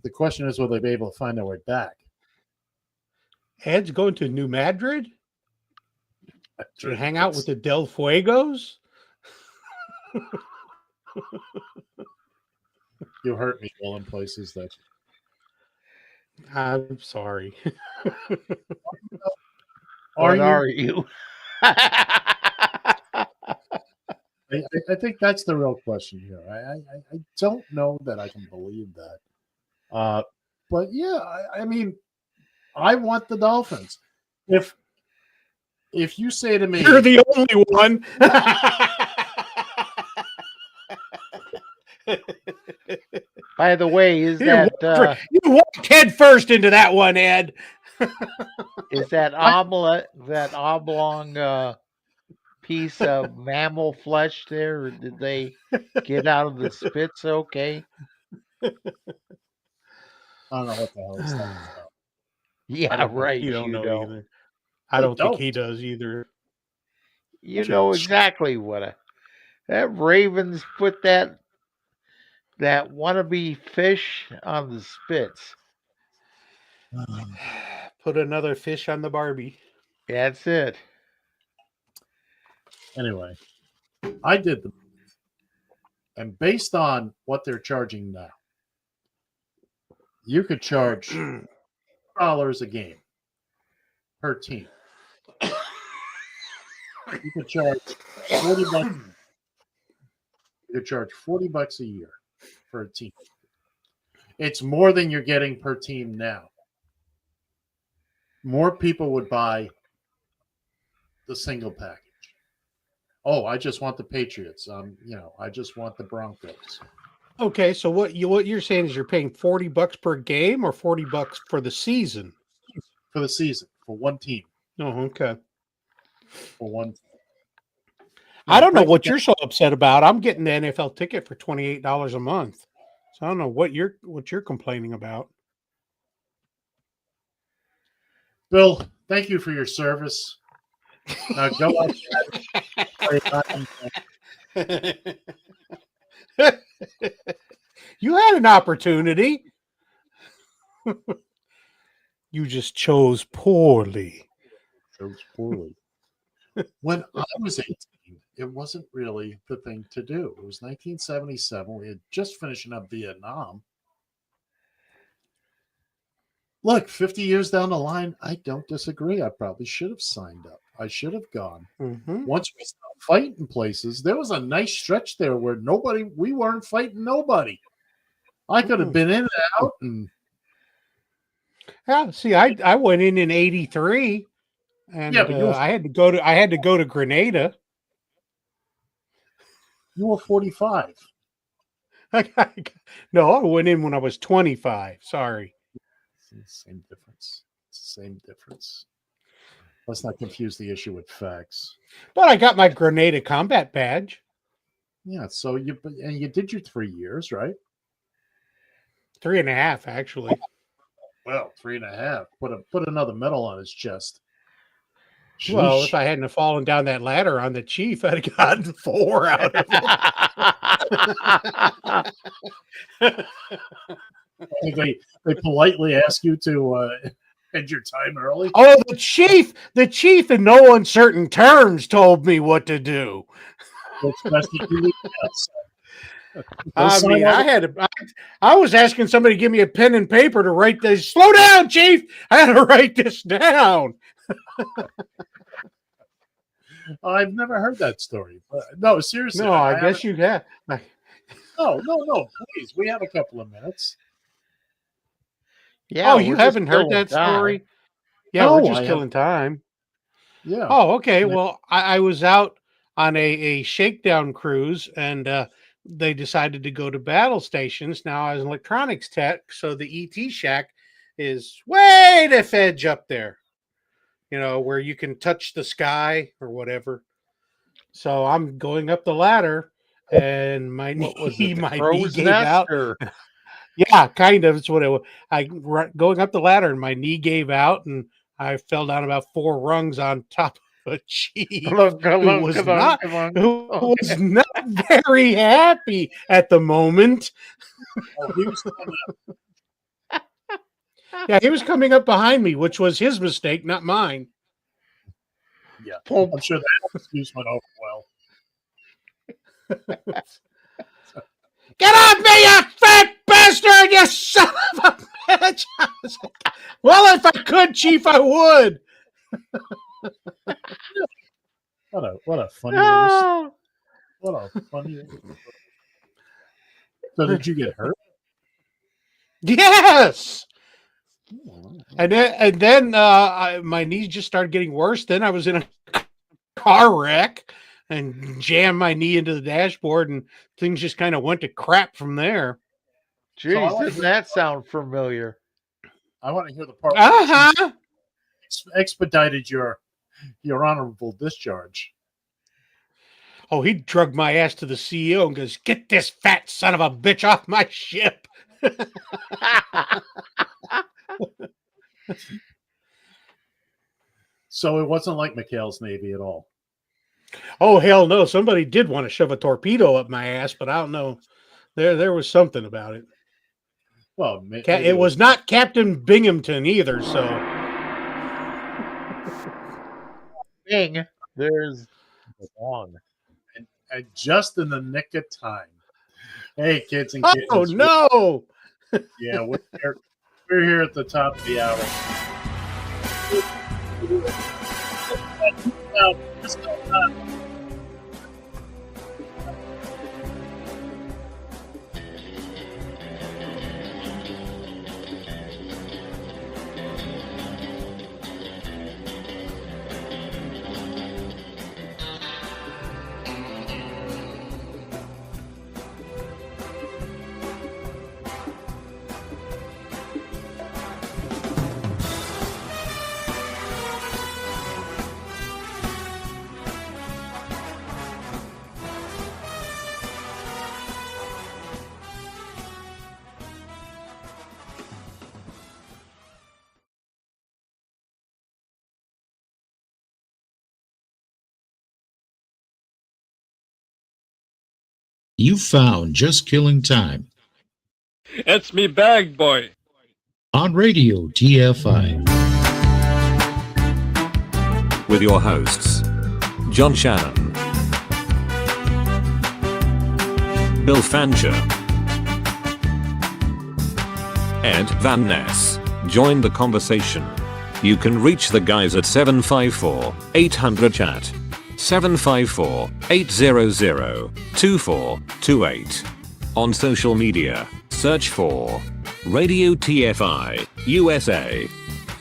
The question is, will they be able to find their way back? Ed's going to New Madrid to hang out with the Del Fuegos. You hurt me all in places that. I'm sorry. Are you? I think that's the real question here. I don't know that I can believe that. But yeah, I want the Dolphins. If you say to me, you're the only one. By the way, you walked head first into that one, Ed? Is that oblong piece of mammal flesh there, or did they get out of the spits okay? I don't know what the hell he's talking about. Yeah, right. You don't know either. I don't think he does either. You know exactly what that Ravens put that wannabe fish on the spits. Put another fish on the Barbie. That's it. Anyway, I did them. And based on what they're charging now, you could charge $2 a game per team. You could charge $40. You could charge $40 a year for a team. It's more than you're getting per team now. More people would buy the single package. Oh, I just want the Patriots. I just want the Broncos. Okay, so what you're saying is you're paying $40 per game or $40 for the season? For the season, for one team. Oh, okay. For one. I don't know what you're so upset about. I'm getting the NFL ticket for $28 a month. So I don't know what you're complaining about. Bill, thank you for your service. Now go outside. You had an opportunity. You just chose poorly. When I was 18, it wasn't really the thing to do. It was 1977. We had just finishing up Vietnam. Look, 50 years down the line, I don't disagree. I probably should have signed up. I should have gone. Mm-hmm. Once we started fighting places, there was a nice stretch there where we weren't fighting nobody. I could have been in and out. And yeah, see, I went in '83, and yeah, but I had to go to Grenada. You were 45. No, I went in when I was 25. Sorry. Same difference. Same difference. Let's not confuse the issue with facts. But I got my Grenada combat badge. Yeah, so you did your 3 years, right? 3.5, actually. Well, 3.5. Put another medal on his chest. Well, Sheesh. if I hadn't have fallen down that ladder on the chief, I'd have gotten 4 out of it. They politely ask you to end your time early. Oh, the chief in no uncertain terms told me what to do. I mean, I was asking somebody to give me a pen and paper to write this. Slow down, chief. I had to write this down. I've never heard that story. No, seriously. No, I guess you have. No, please. We have a couple of minutes. Yeah. Oh, you haven't heard that story? Yeah, No, we're just killing time. Yeah. Oh, okay. Well, I was out on a shakedown cruise, and they decided to go to battle stations. Now, I was an electronics tech, so the ET shack is way the edge up there, where you can touch the sky or whatever. So I'm going up the ladder, and my knee gave out. Yeah, kind of. It's what it was. Going up the ladder, and my knee gave out, and I fell down about 4 rungs on top of a chief who was not very happy at the moment. Oh, he was coming up. Yeah, he was coming up behind me, which was his mistake, not mine. Yeah, I'm sure that excuse went over well. Get off me, you fat bastard, you son of a bitch! Well, if I could, Chief, I would. What a funny What a funny So did you get hurt? Yes. And then my knees just started getting worse. Then I was in a car wreck and jammed my knee into the dashboard, and things just kind of went to crap from there. Jeez, doesn't that sound familiar? I want to hear the part where you expedited your honorable discharge. Oh, he drugged my ass to the CEO and goes, "Get this fat son of a bitch off my ship." So it wasn't like McHale's Navy at all. Oh, hell no. Somebody did want to shove a torpedo up my ass, but I don't know. There was something about it. Well, it was not Captain Binghamton either, so. Bing, there's wrong. And just in the nick of time. Hey, kids and kittens. Oh, no. Yeah, we're here at the top of the hour. You found Just Killing Time It's me bag, boy. on Radio TFI. With your hosts, John Shannon, Bill Fancher, Ed Van Ness. Join the conversation. You can reach the guys at 754-800-CHAT. 754-800-2428. On social media, search for Radio TFI USA.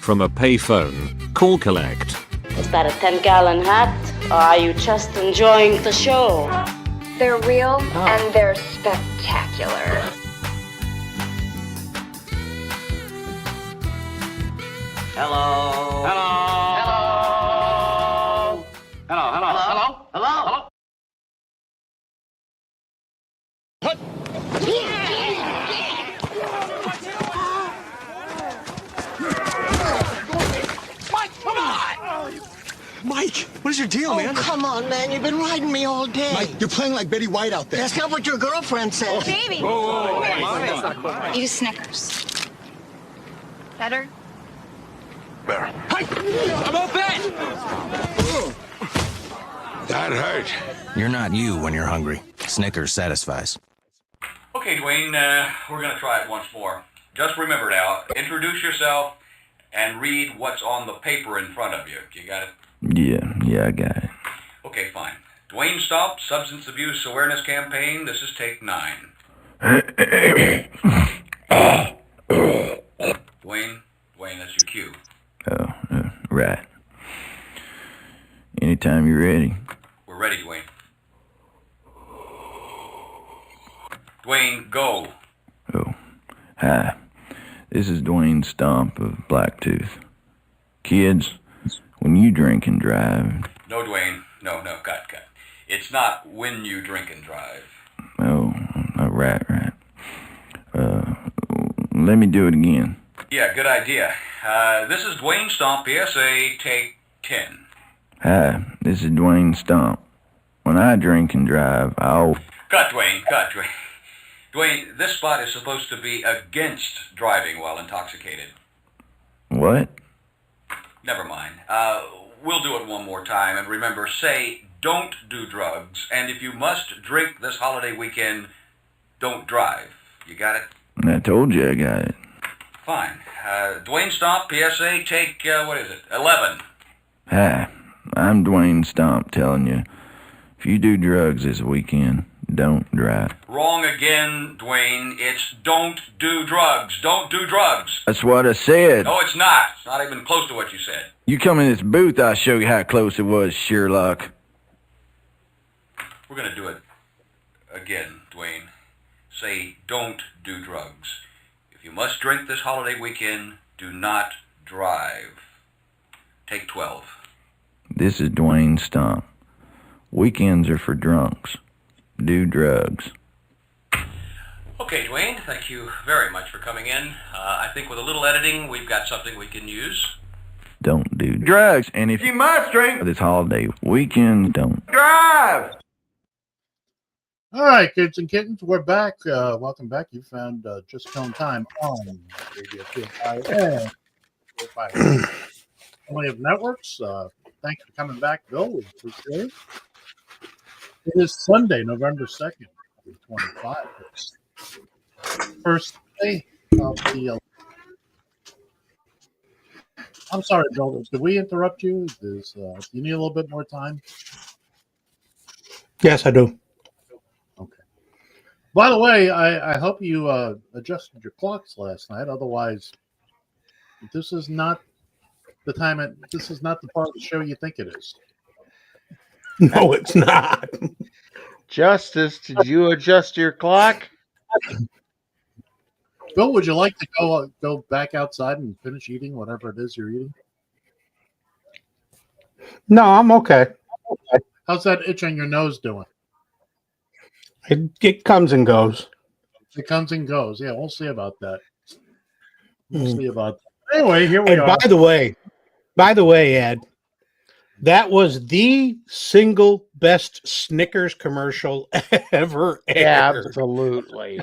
From a payphone, call collect. Is that a 10-gallon hat? Or are you just enjoying the show? They're real and they're spectacular. Hello. Hello. Hello. Hello. Hello. Hello. Hello. Mike, come on! Mike, what is your deal, man? Come on, man. You've been riding me all day. Mike, you're playing like Betty White out there. That's not what your girlfriend said. Baby. That's not cool. Eat a Snickers. Better? Better. Hey! I'm all bad! That hurt. You're not you when you're hungry. Snickers satisfies. Okay, Dwayne, we're going to try it once more. Just remember now, introduce yourself and read what's on the paper in front of you. You got it? Yeah, I got it. Okay, fine. Dwayne Stomp, Substance Abuse Awareness Campaign. This is take 9. Dwayne, that's your cue. Right. Anytime you're ready. We're ready, Dwayne. Dwayne, go. Hi. This is Dwayne Stomp of Blacktooth. Kids, when you drink and drive... No, Dwayne. No, cut. It's not when you drink and drive. Oh, right. Let me do it again. Yeah, good idea. This is Dwayne Stomp, PSA, take 10. Hi, this is Dwayne Stomp. When I drink and drive, I'll... Cut, Dwayne. Dwayne, this spot is supposed to be against driving while intoxicated. What? Never mind. We'll do it one more time, and remember, say, don't do drugs, and if you must drink this holiday weekend, don't drive. You got it? I told you I got it. Fine. Dwayne Stomp, PSA, take, 11. Hi, I'm Dwayne Stomp telling you, if you do drugs this weekend, don't drive. Wrong again, Dwayne. It's don't do drugs. Don't do drugs. That's what I said. No, it's not. It's not even close to what you said. You come in this booth, I'll show you how close it was, Sherlock. We're going to do it again, Dwayne. Say, don't do drugs. If you must drink this holiday weekend, do not drive. Take 12. This is Dwayne Stomp. Weekends are for drunks. Do drugs. Okay, Dwayne, thank you very much for coming in. I think with a little editing, we've got something we can use. Don't do drugs. And if you must drink this holiday weekend, don't drive. All right, kids and kittens, we're back. Welcome back. You found Just Killing Time on Radio TFI. Only of networks. Thanks for coming back, Bill. We appreciate it. It is Sunday, November 2nd, 2025. It's first day of the... I'm sorry, Bill. Did we interrupt you? Do you need a little bit more time? Yes, I do. Okay. By the way, I hope you adjusted your clocks last night. Otherwise, this is not the time. This is not the part of the show you think it is. No, it's not. Justice, did you adjust your clock? Bill, would you like to go back outside and finish eating whatever it is you're eating? No, I'm okay. How's that itch on your nose doing? It comes and goes. It comes and goes. Yeah, we'll see about that. We'll see about that. Anyway, here we and are. By the way, Ed, That was the single best Snickers commercial ever aired. Absolutely.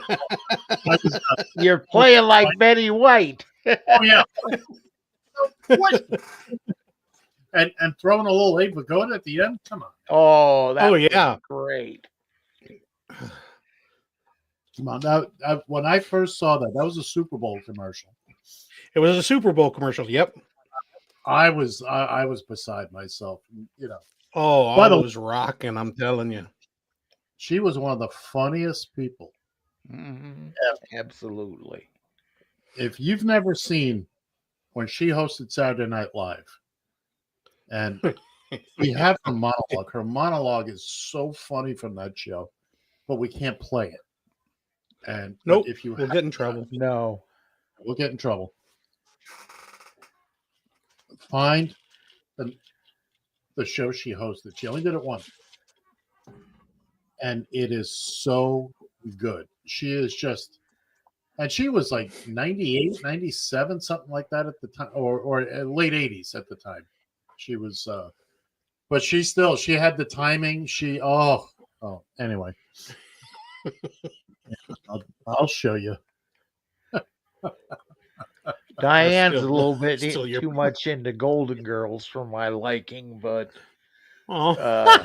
You're playing like Betty White. Oh yeah. What? And throwing a little Abe Vigoda at the end. Come on. Oh, that was yeah. great. Come on. When I first saw that was a Super Bowl commercial. It was a Super Bowl commercial. Yep. I was beside myself. Oh, By I the was rocking. I'm telling you. She was one of the funniest people. Absolutely. If you've never seen when she hosted Saturday Night Live, and we have her monologue is so funny from that show, but we can't play it. And nope, if you we'll get in trouble. No, we'll get in trouble. Find the show she hosted. She only did it once. And it is so good. She is just, and she was like 98, 97, something like that at the time, or late 80s at the time. She was, but she had the timing. Anyway. I'll show you. Diane's a little bit too much into Golden Girls for my liking, but but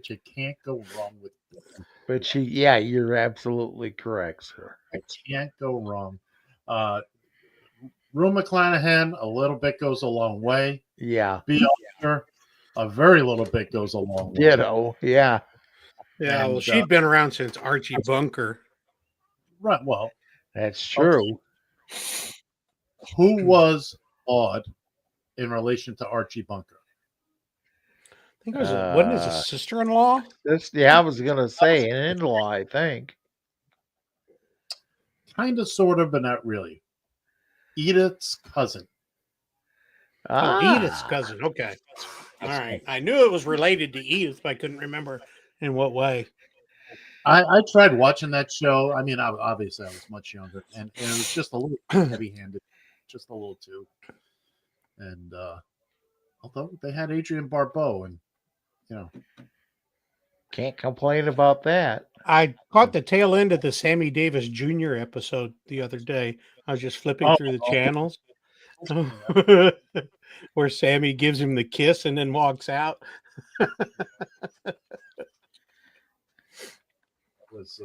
you can't go wrong with them. But you're absolutely correct, sir. I can't go wrong. Rue McClanahan, a little bit goes a long way. Yeah. B. Arthur, a very little bit goes a long way. Ditto. Yeah. Yeah. Well, she'd been around since Archie Bunker. Right. Well, that's true. Who was odd in relation to Archie Bunker? I think it was wasn't his sister-in-law? I was gonna say an in-law, I think. Kind of, sort of, but not really. Edith's cousin. Edith's cousin. Okay. All right. I knew it was related to Edith, but I couldn't remember in what way. I tried watching that show. I mean, obviously I was much younger, and it was just a little heavy-handed, just a little too. And although they had Adrienne Barbeau, and can't complain about that. I caught the tail end of the Sammy Davis Jr. episode the other day. I was just flipping through the channels where Sammy gives him the kiss and then walks out. Was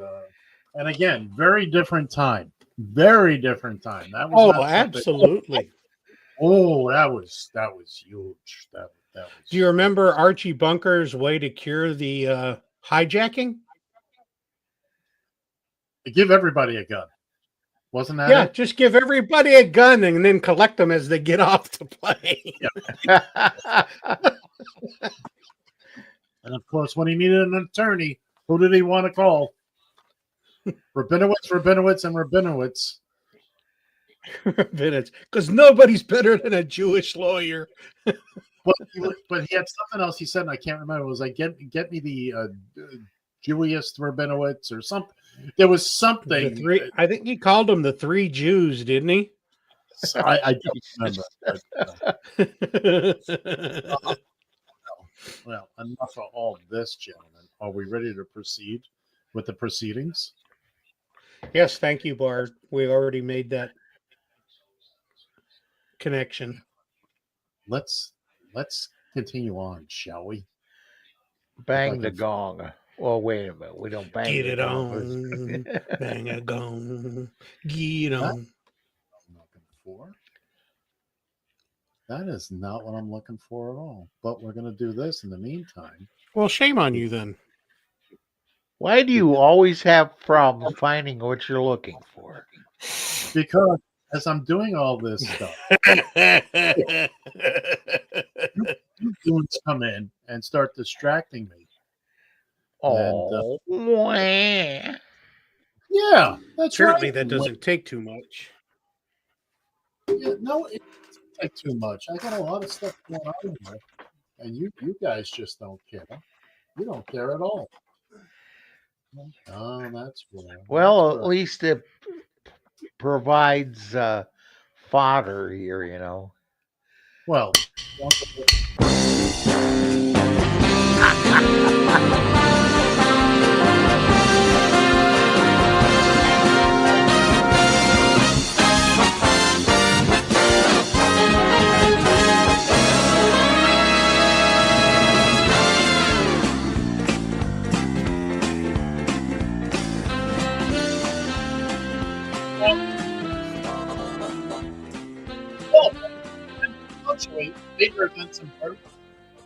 and again, very different time. Very different time. That was absolutely. That was huge. That was. Do you remember Archie Bunker's way to cure the hijacking? Give everybody a gun. Wasn't that? Yeah, it? Just give everybody a gun and then collect them as they get off the plane. And of course, when he needed an attorney, who did he want to call? Rabinowitz, and Rabinowitz. Because nobody's better than a Jewish lawyer. but he had something else he said, and I can't remember. It was like, get me the Jewiest Rabinowitz or something. There was something. I think he called them the three Jews, didn't he? I don't remember. Well, enough of all this, gentlemen. Are we ready to proceed with the proceedings? Yes, thank you, Bart. We already made that connection. Let's continue on, shall we? Bang the gong. Well, wait a minute. We don't bang. Get it on. Bang a gong. Get on. I'm looking for. That is not what I'm looking for at all. But we're going to do this in the meantime. Well, shame on you then. Why do you always have problems finding what you're looking for? Because as I'm doing all this stuff, you goons come in and start distracting me. Oh, yeah, that's certainly right. That doesn't take too much. Yeah, no, it doesn't take too much. I got a lot of stuff going on here, and you guys just don't care. You don't care at all. Oh, that's right. Well, at least it provides fodder here, Well, major events in birth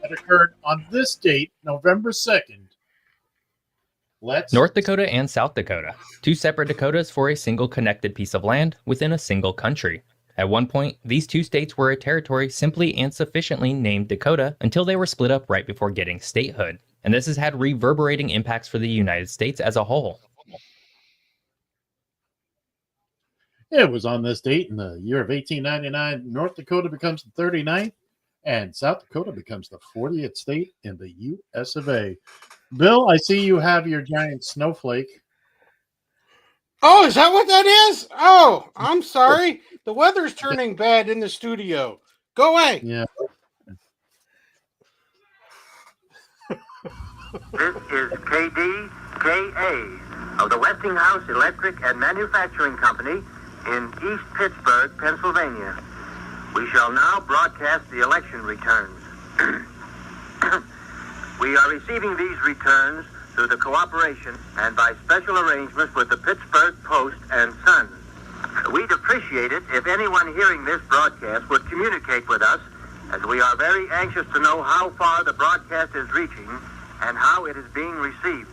that occurred on this date, November 2nd. North Dakota and South Dakota, two separate Dakotas for a single connected piece of land within a single country. At one point, these two states were a territory simply and sufficiently named Dakota until they were split up right before getting statehood. And this has had reverberating impacts for the United States as a whole. It was on this date in the year of 1899, North Dakota becomes the 39th, and South Dakota becomes the 40th state in the U.S. of A. Bill, I see you have your giant snowflake. Oh, is that what that is? Oh, I'm sorry. The weather's turning bad in the studio. Go away. Yeah. This is KDKA of the Westinghouse Electric and Manufacturing Company in East Pittsburgh, Pennsylvania. We shall now broadcast the election returns. We are receiving these returns through the cooperation and by special arrangements with the Pittsburgh Post and Sun. We'd appreciate it if anyone hearing this broadcast would communicate with us, as we are very anxious to know how far the broadcast is reaching and how it is being received.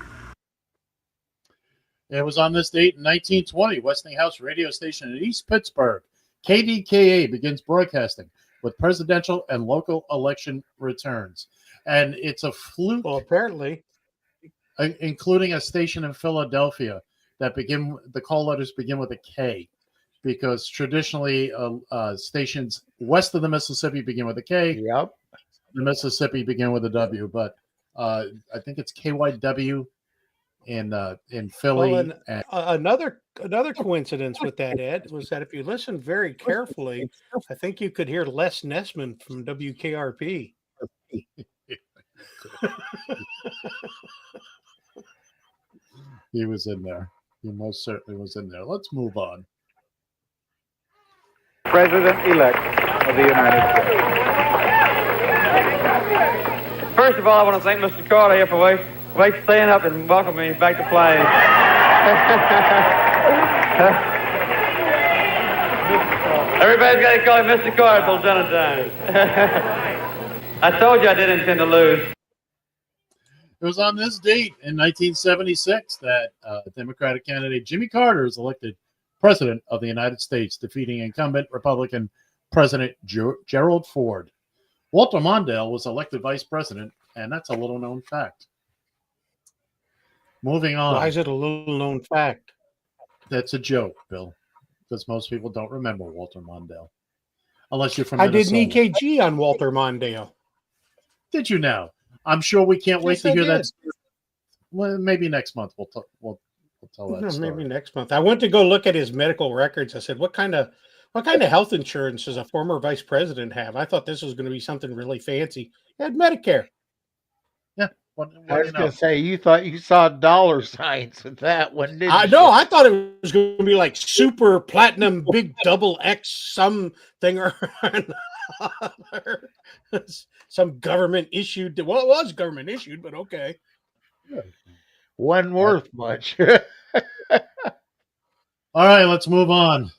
It was on this date in 1920, Westinghouse radio station in East Pittsburgh, KDKA, begins broadcasting with presidential and local election returns. And it's a fluke. Well, apparently. Including a station in Philadelphia that the call letters begin with a K, because traditionally stations west of the Mississippi begin with a K. Yep. The Mississippi begin with a W, but I think it's KYW in Philly. Well, and another coincidence with that, Ed, was that if you listen very carefully, I think you could hear Les Nessman from WKRP. He was in there. He most certainly was in there. Let's move on. President-elect of the United States. First of all, I want to thank Mr. Carter here for staying up and welcoming me back to play. Everybody's got to call him Mr. Carter till dinner time. I told you I didn't intend to lose. It was on this date in 1976 that Democratic candidate Jimmy Carter is elected president of the United States, defeating incumbent Republican President Gerald Ford. Walter Mondale was elected vice president, and that's a little-known fact. Moving on. Why is it a little-known fact? That's a joke, Bill, because most people don't remember Walter Mondale. Unless you're from I Minnesota. did an EKG on Walter Mondale. Did you now? I'm sure we can't wait Yes, to I hear did. that. Well, maybe next month we'll tell that No, story. maybe next month. I went to go look at his medical records. I said, what kind of health insurance does a former vice president have? I thought this was going to be something really fancy. He had Medicare. Yeah. I was going to say, you thought you saw dollar signs with that one, didn't I you? know. I thought it was going to be like super platinum, big double X something or another. Some government issued. Well, it was government issued, but okay. Wasn't worth much. All right, let's move on.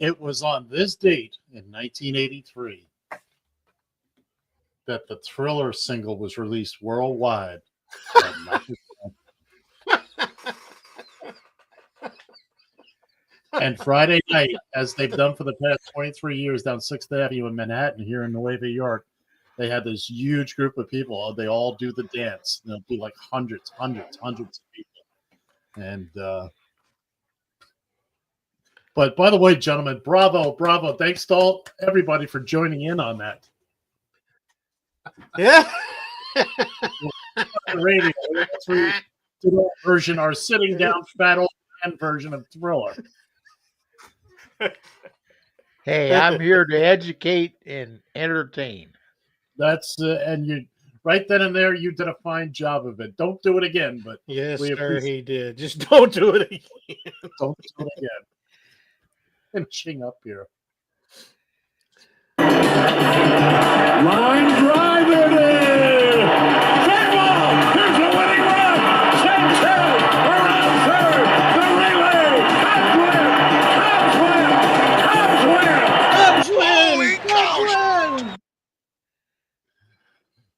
It was on this date in 1983 that the Thriller single was released worldwide. And Friday night, as they've done for the past 23 years down 6th Avenue in Manhattan here in Nueva York, they had this huge group of people. They all do the dance. There'll be like hundreds of people. And but by the way, gentlemen, bravo. Thanks to all everybody for joining in on that. Yeah. The radio to that version, our sitting down fat old man version of Thriller. Hey, I'm here to educate and entertain. That's and you right then and there you did a fine job of it. Don't do it again, but Yes, we sir, appreciate he did. Just don't do it again. Don't do it again. Finishing up here. Line drive it in! Track ball! Here's the winning run! Sanchez around third! The relay! Cubs win!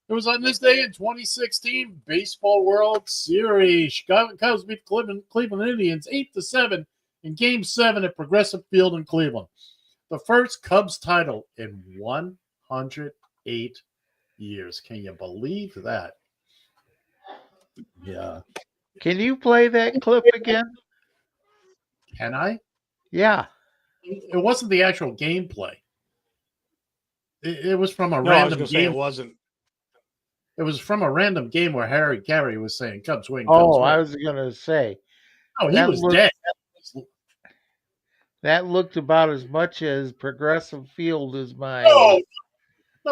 It was on this day in 2016, Baseball World Series. Chicago Cubs beat Cleveland Indians 8-7 in Game 7 at Progressive Field in Cleveland. The first Cubs title in 108 years. Can you believe that? Yeah. Can you play that clip again? Can I? Yeah. It wasn't the actual gameplay. It was from a No, I was random gonna say game. it wasn't. It was from a random game where Harry Carey was saying Cubs win. Cubs Oh, win. I was going to say. Oh, he that was dead. That looked about as much as Progressive Field as my. No,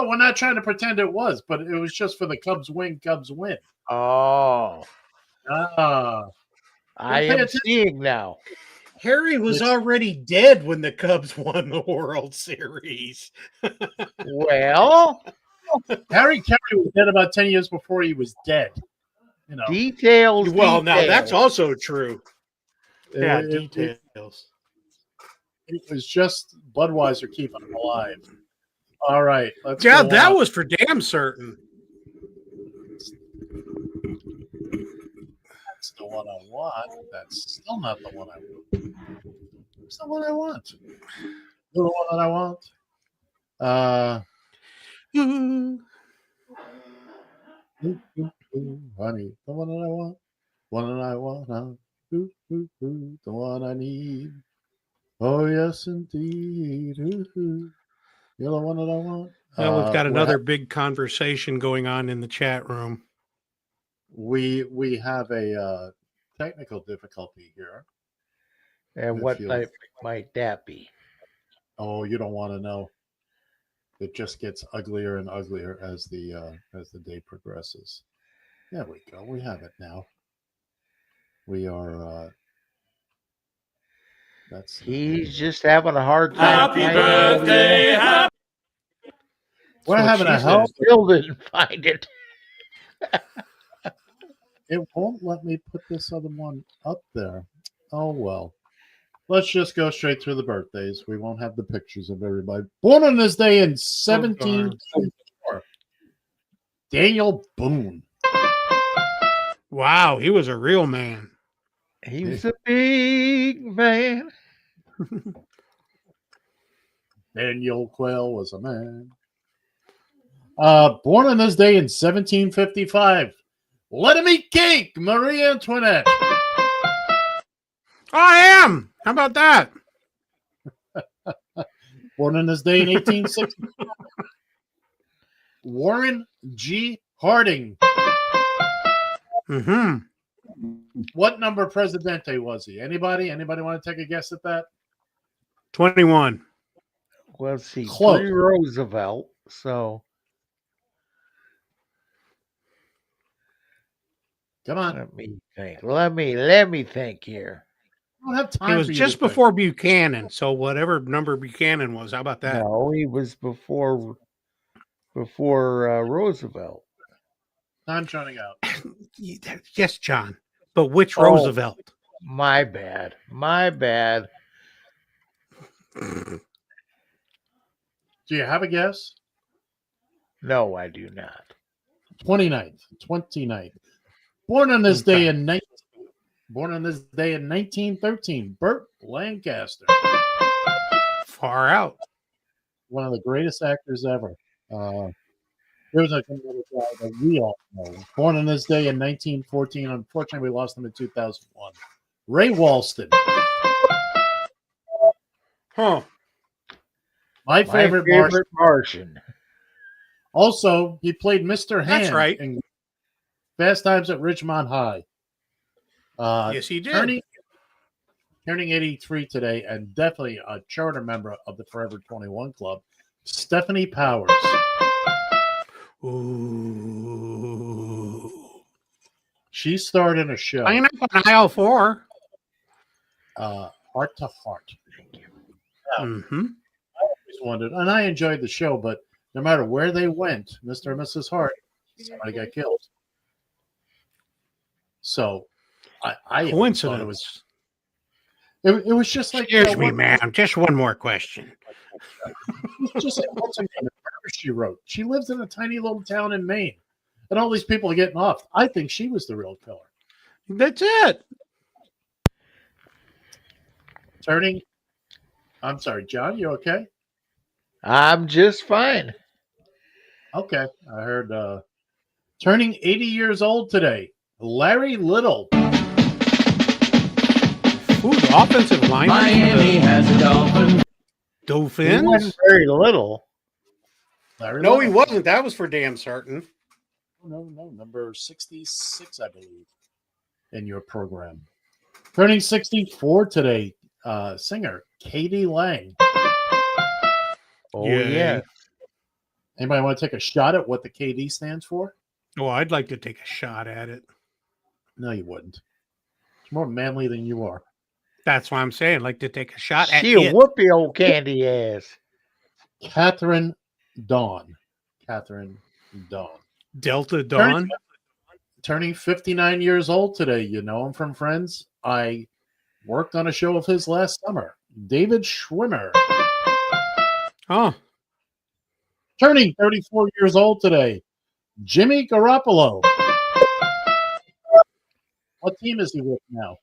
we're not trying to pretend it was, but it was just for the Cubs win. Cubs win. Oh. I am seeing now. Harry was already dead when the Cubs won the World Series. Well, Harry Carey was dead about 10 years before he was dead. You know. Details. Well, now that's also true. Yeah, details. It was just Budweiser keeping him alive. All right. Let's Yeah, go that on. was for damn certain. That's the one I want. That's still not the one I want. It's the one I want. The one that I want. Honey, the one that I want. One that I want. The one I need. Oh, yes, indeed. You're the one that I want. Well, we've got another big conversation going on in the chat room. We have a technical difficulty here. And what might that be? Oh, you don't want to know. It just gets uglier and uglier as the day progresses. There we go. We have it now. We are. He's just having a hard time. Happy birthday! We're having a hell. Still didn't find it. It won't let me put this other one up there. Oh well. Let's just go straight through the birthdays. We won't have the pictures of everybody. Born on this day in 1724. Daniel Boone. Wow, he was a real man. He was a big man. Daniel Quayle was a man. Born on this day in 1755. Let him eat cake, Marie Antoinette. I am. How about that? Born on this day in 1860. Warren G. Harding. Mm-hmm. What number presidente was he? Anybody? Anybody want to take a guess at that? 21. Well, see, Close. Roosevelt. So come on. Let me think. Let me think here. I don't have time. It was for you just to think. before Buchanan, so whatever number Buchanan was, how about that? No, he was before Roosevelt. Time's running out. Yes, John. But which Roosevelt? My bad. Do you have a guess? No, I do not. 29th. Born on this day in 1913, Burt Lancaster. Far out. One of the greatest actors ever. There's another guy that we all know. Born on this day in 1914. Unfortunately, we lost him in 2001. Ray Walston. Huh. My favorite Martian. Also, he played Mr. Hand That's right. in Fast Times at Ridgemont High. Yes, he did. Turning 83 today, and definitely a charter member of the Forever 21 Club, Stephanie Powers. Ooh. She starred in a show. Playing up on aisle 4. Heart to Heart. Thank you. Yeah. I always wondered, and I enjoyed the show, but no matter where they went, Mr. and Mrs. Hart, somebody got killed. So, I Coincidence. It was just like. Excuse me, ma'am. Just one more question. Just like what's her name? The murder she wrote. She lives in a tiny little town in Maine, and all these people are getting off. I think she was the real killer. That's it. I'm sorry, John. You okay? I'm just fine. Okay, I heard. Turning 80 years old today, Larry Little. Ooh, the offensive line. Miami has a dolphin. Dolphins? He wasn't very little. No, he wasn't. That was for damn certain. No, number 66, I believe, in your program. Turning 64 today, singer Katie Lang. Oh, yeah. Anybody want to take a shot at what the KD stands for? Oh, I'd like to take a shot at it. No, you wouldn't. It's more manly than you are. That's why I'm saying, I'd like to take a shot at She'll it. whoop your old candy ass. Catherine Dawn. Delta Dawn. Turning 59 years old today. You know him from Friends. I worked on a show of his last summer. David Schwimmer. Oh. Turning 34 years old today. Jimmy Garoppolo. What team is he with now?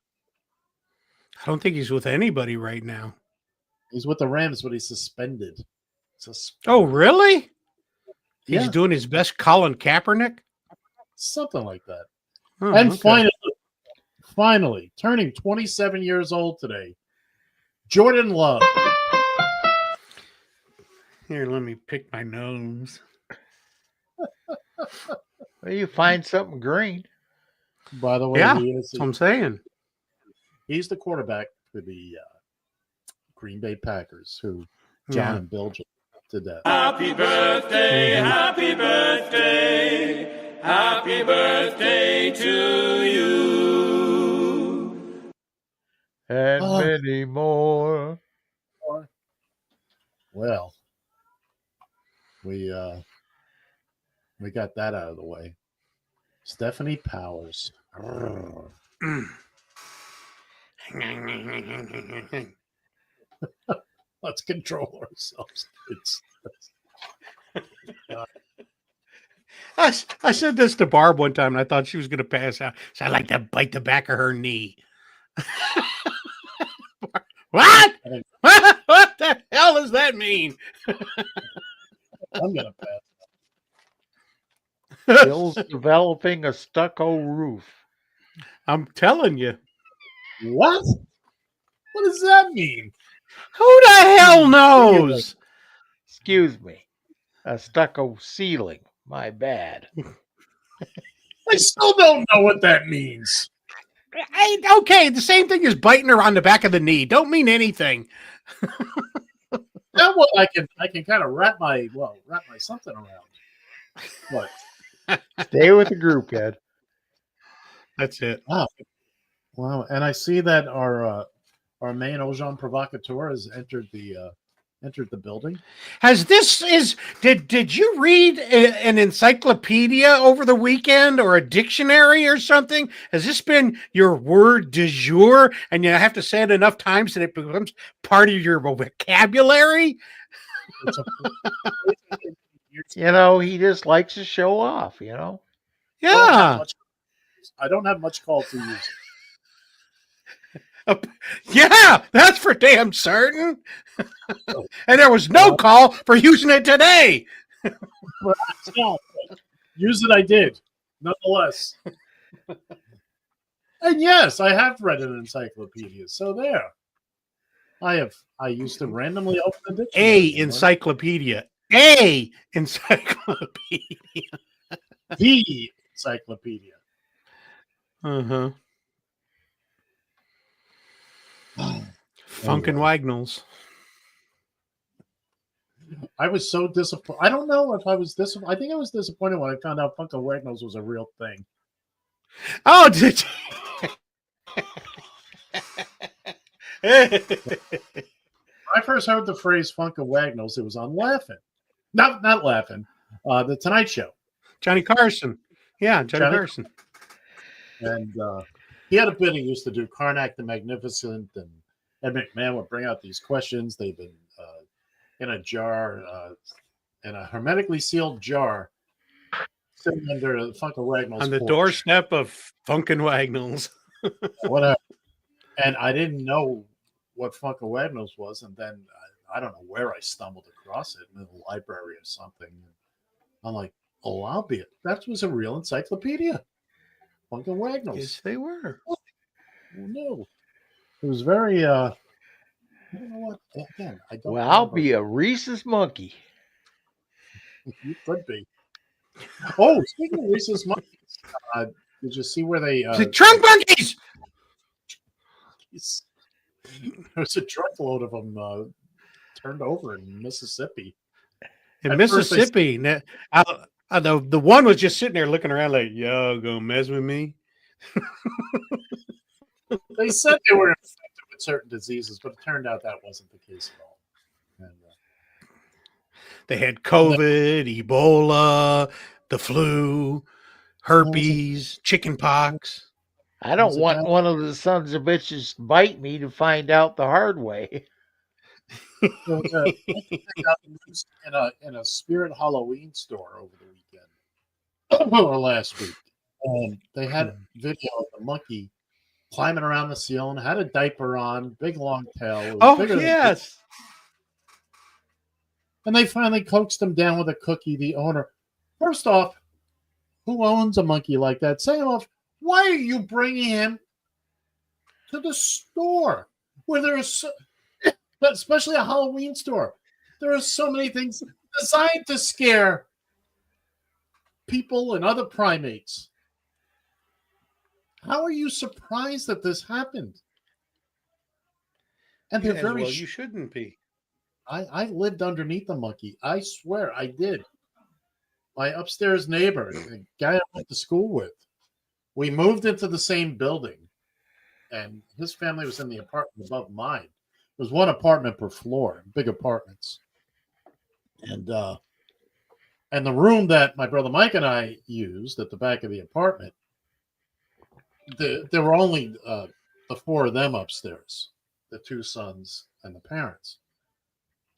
I don't think he's with anybody right now. He's with the Rams, but he's suspended. Oh, really? Yeah. He's doing his best Colin Kaepernick? Something like that. Oh, and okay. finally, turning 27 years old today, Jordan Love. Here, let me pick my nose. Well, you find something green. By the way, Yeah, that's what I'm saying. He's the quarterback for the Green Bay Packers, who John and Bill just to death. Happy birthday, happy birthday, happy birthday to you. And many more. Well, we got that out of the way. Stephanie Powers. Let's control ourselves. I said this to Barb one time, and I thought she was going to pass out. So I like to bite the back of her knee. What? What the hell does that mean? I'm going to pass. Bill's developing a stucco roof. I'm telling you. What? What does that mean? Who the hell knows? Excuse me. A stucco ceiling. My bad. I still don't know what that means. Okay, the same thing as biting her on the back of the knee. Don't mean anything. That one I can kind of wrap my something around. What? Stay with the group, Ed. That's it. Wow. And I see that our main Ojan provocateur has entered the entered the building. Did you read an encyclopedia over the weekend or a dictionary or something? Has this been your word du jour and you have to say it enough times that it becomes part of your vocabulary? You know, he just likes to show off, you know? Yeah. I don't have much call to use. Yeah, that's for damn certain. And there was no call for using it today. Use it, I did, nonetheless. And yes, I have read an encyclopedia. So there. I used to randomly open the dictionary. Encyclopedia. A encyclopedia. The encyclopedia. Uh-huh. Funkin' Wagnalls. I was so disappointed. I don't know if I was disappointed. I think I was disappointed when I found out Funkin' Wagnalls was a real thing. Oh, did you? When I first heard the phrase Funkin' Wagnalls, it was on Laughing. Not Laughing. The Tonight Show. Johnny Carson. Yeah, Johnny Carson. And he had a bit he used to do, Karnak the Magnificent, and Ed McMahon would bring out these questions. They've been in a jar, in a hermetically sealed jar, sitting under the Funkin' Wagnalls on the porch. doorstep of Funkin' Wagnalls. Whatever. And I didn't know what Funkin' Wagnalls was, and then I don't know where I stumbled across it in the library or something. I'm like, oh, I'll be it. That was a real encyclopedia. Funkin' Wagnalls. Yes, they were. Oh, no. It was very I don't know what again. I don't Well, I'll be a rhesus monkey. You could be. Oh, speaking of rhesus monkeys, did you see where they the trunk monkeys? There's a truckload of them turned over in Mississippi. In Mississippi, the one was just sitting there looking around like, y'all gonna mess with me? They said they were infected with certain diseases, but it turned out that wasn't the case at all. And, they had COVID, Ebola, the flu, herpes, chicken pox. I don't want one of the sons of bitches to bite me to find out the hard way. in a Spirit Halloween store over the weekend or last week, they had video of the monkey climbing around the ceiling, had a diaper on, big long tail. Oh yes. And they finally coaxed him down with a cookie. The owner, first off, who owns a monkey like that? Second off, why are you bringing him to the store where there is, especially a Halloween store, there are so many things designed to scare people and other primates? How are you surprised that this happened? And they're very. Well, you shouldn't be. I lived underneath the monkey. I swear I did. My upstairs neighbor, the guy I went to school with, we moved into the same building, and his family was in the apartment above mine. It was one apartment per floor, big apartments. And the room that my brother Mike and I used at the back of the apartment, there were only the four of them upstairs, the two sons and the parents.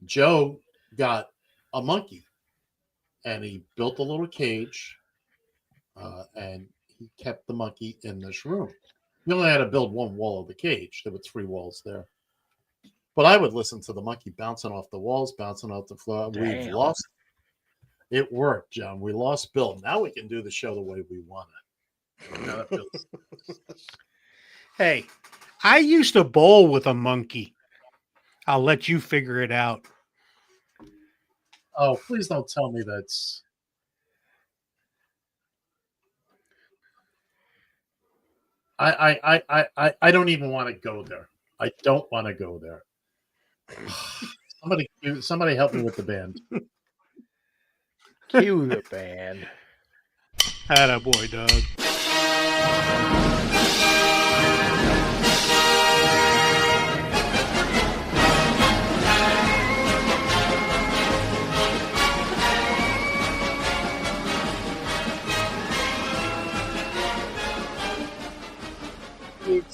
Joe got a monkey, and he built a little cage, and he kept the monkey in this room. We only had to build one wall of the cage. There were three walls there. But I would listen to the monkey bouncing off the walls, bouncing off the floor. We've lost it. It worked, John. We lost Bill. Now we can do the show the way we want it. Hey, I used to bowl with a monkey. I'll let you figure it out. Oh, please don't tell me that's. I don't even want to go there. I don't want to go there. Somebody help me with the band. Cue the band. Attaboy, Doug.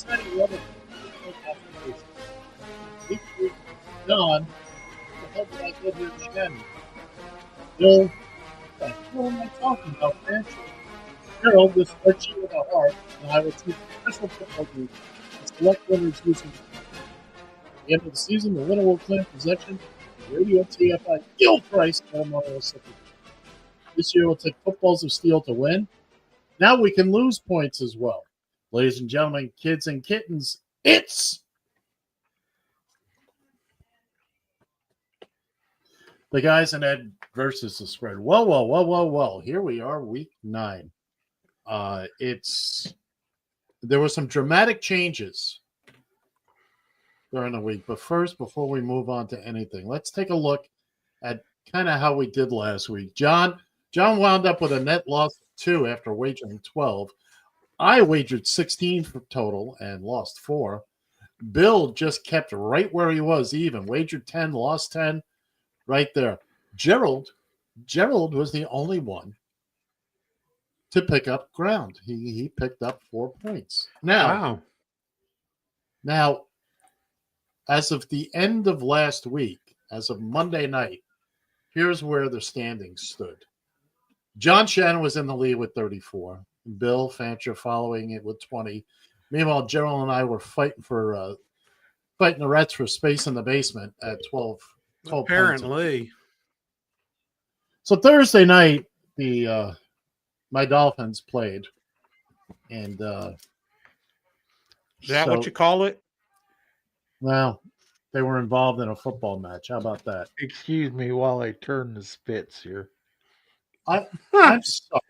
exciting weather. John, what the hell did I get here again? Bill, what the hell am I talking about, man? Gerald, this spreadsheet with a heart, and I will choose a special football group and select winners using. At the end of the season, the winner will claim possession of the Radio TFI Gilchrist Memorial City. This year, we'll take footballs of steel to win. Now we can lose points as well. Ladies and gentlemen, kids and kittens, it's the Guys and Ed versus the Spread. Well. Here we are, week 9. There were some dramatic changes during the week. But first, before we move on to anything, let's take a look at kind of how we did last week. John wound up with a net loss of 2 after wagering 12. I wagered 16 for total and lost 4. Bill just kept right where he was, even. Wagered 10, lost 10, right there. Gerald was the only one to pick up ground. He picked up 4 points. Now, as of the end of last week, as of Monday night, here's where the standings stood. John Shannon was in the lead with 34. Bill Fancher following it with 20. Meanwhile, Gerald and I were fighting the Reds for space in the basement at 12 Apparently. points. So Thursday night, my Dolphins played, and is that what you call it? Well, they were involved in a football match. How about that? Excuse me while I turn the spits here. I'm sorry.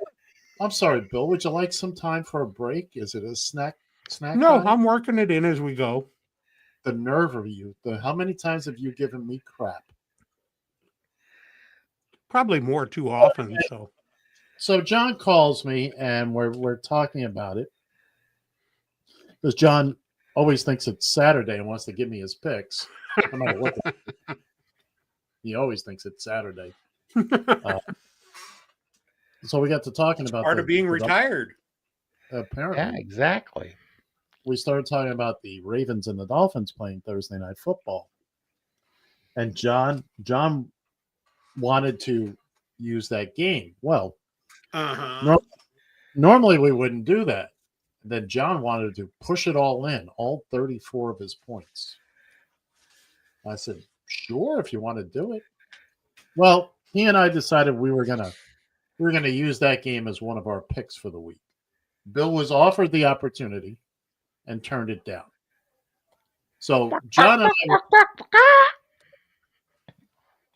I'm sorry, Bill. Would you like some time for a break? Is it a snack No, time? I'm working it in as we go. The nerve of you. How many times have you given me crap? Probably more too often. So John calls me and we're talking about it. Because John always thinks it's Saturday and wants to give me his picks. No matter what. He always thinks it's Saturday. So we got to talking about part of being retired. Apparently. Yeah, exactly. We started talking about the Ravens and the Dolphins playing Thursday night football. And John wanted to use that game. Well, normally we wouldn't do that. And then John wanted to push it all in, all 34 of his points. I said, sure, if you want to do it. Well, he and I decided we were gonna use that game as one of our picks for the week. Bill was offered the opportunity and turned it down. So John and I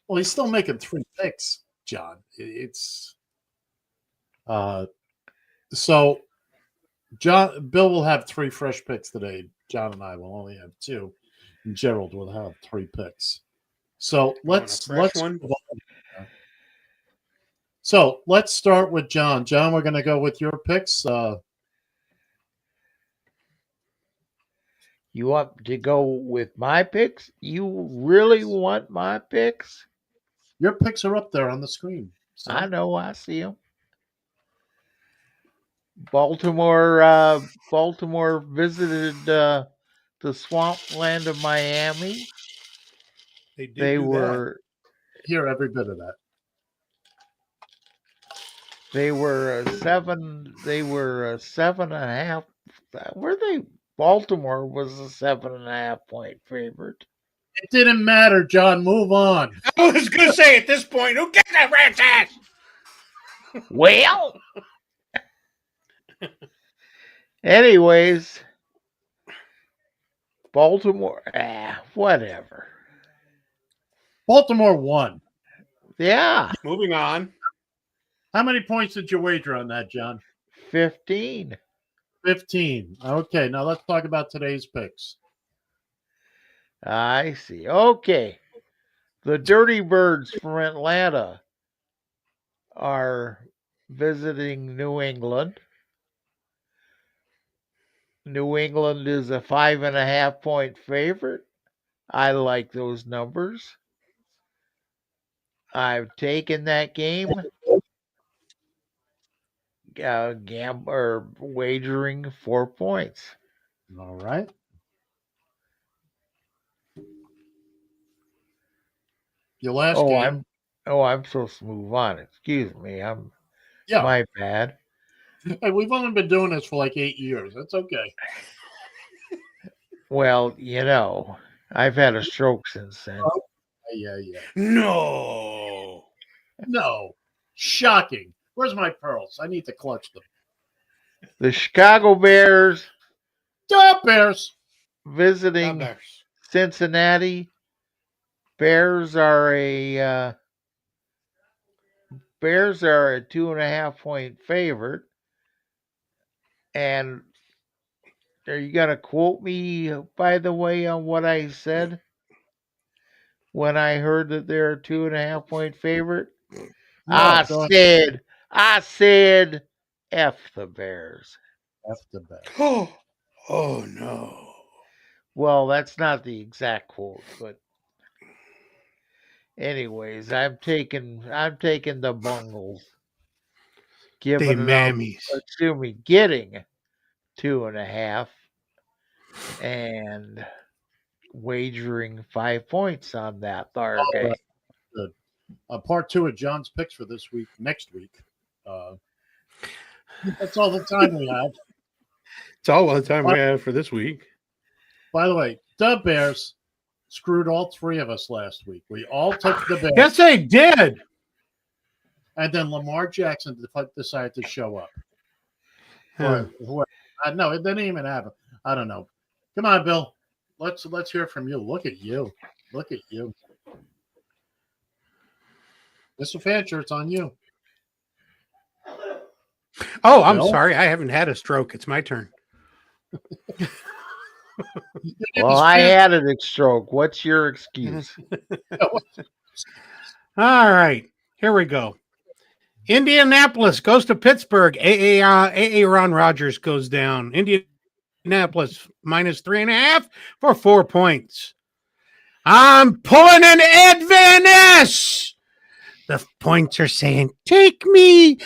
well, he's still making 3 picks, John. So Bill will have 3 fresh picks today. John and I will only have 2. And Gerald will have 3 picks. So let's So let's start with John. John, we're going to go with your picks. You want to go with my picks? You really want my picks? Your picks are up there on the screen. So. I know. I see them. Baltimore visited the swampland of Miami. They were hear every bit of that. They were 7.5. Were they? Baltimore was a 7.5 point favorite. It didn't matter, John. Move on. I was going to say at this point, who gets that rat's ass? Well, anyways, Baltimore, whatever. Baltimore won. Yeah. Moving on. How many points did you wager on that, John? 15. 15. Okay, now let's talk about today's picks. I see. Okay. The Dirty Birds from Atlanta are visiting New England. New England is a 5.5 point favorite. I like those numbers. I've taken that game. Wagering 4 points. All right. Your last game. I'm supposed to move on. Excuse me. Yeah. My bad. Hey, we've only been doing this for like 8 years. That's okay. Well, I've had a stroke since then. Oh, yeah. No. Shocking. Where's my pearls? I need to clutch them. The Chicago Bears The Bears visiting Cincinnati. Bears are a 2.5 point favorite. And are you gonna quote me, by the way, on what I said when I heard that they're a 2.5 point favorite? No, I said F the Bears. F the Bears. Oh no. Well, that's not the exact quote, but anyways, I'm taking the Bungles. They mammies. Getting 2.5 and wagering 5 points on that game. Good. Part 2 of John's picks for this week, next week. That's all the time we have. It's all the time we have for this week. By the way, the Bears screwed all three of us last week. We all took the Bears. Yes, they did. And then Lamar Jackson decided to show up. Huh. No, it didn't even happen. I don't know. Come on, Bill. Let's hear from you. Look at you. Mr. Fancher, it's on you. Oh, I'm sorry. I haven't had a stroke. It's my turn. Well, I had a stroke. What's your excuse? All right. Here we go. Indianapolis goes to Pittsburgh. Aaron Rodgers goes down. Indianapolis minus 3.5 for 4 points. I'm pulling an Ed Van Ness. The points are saying, take me.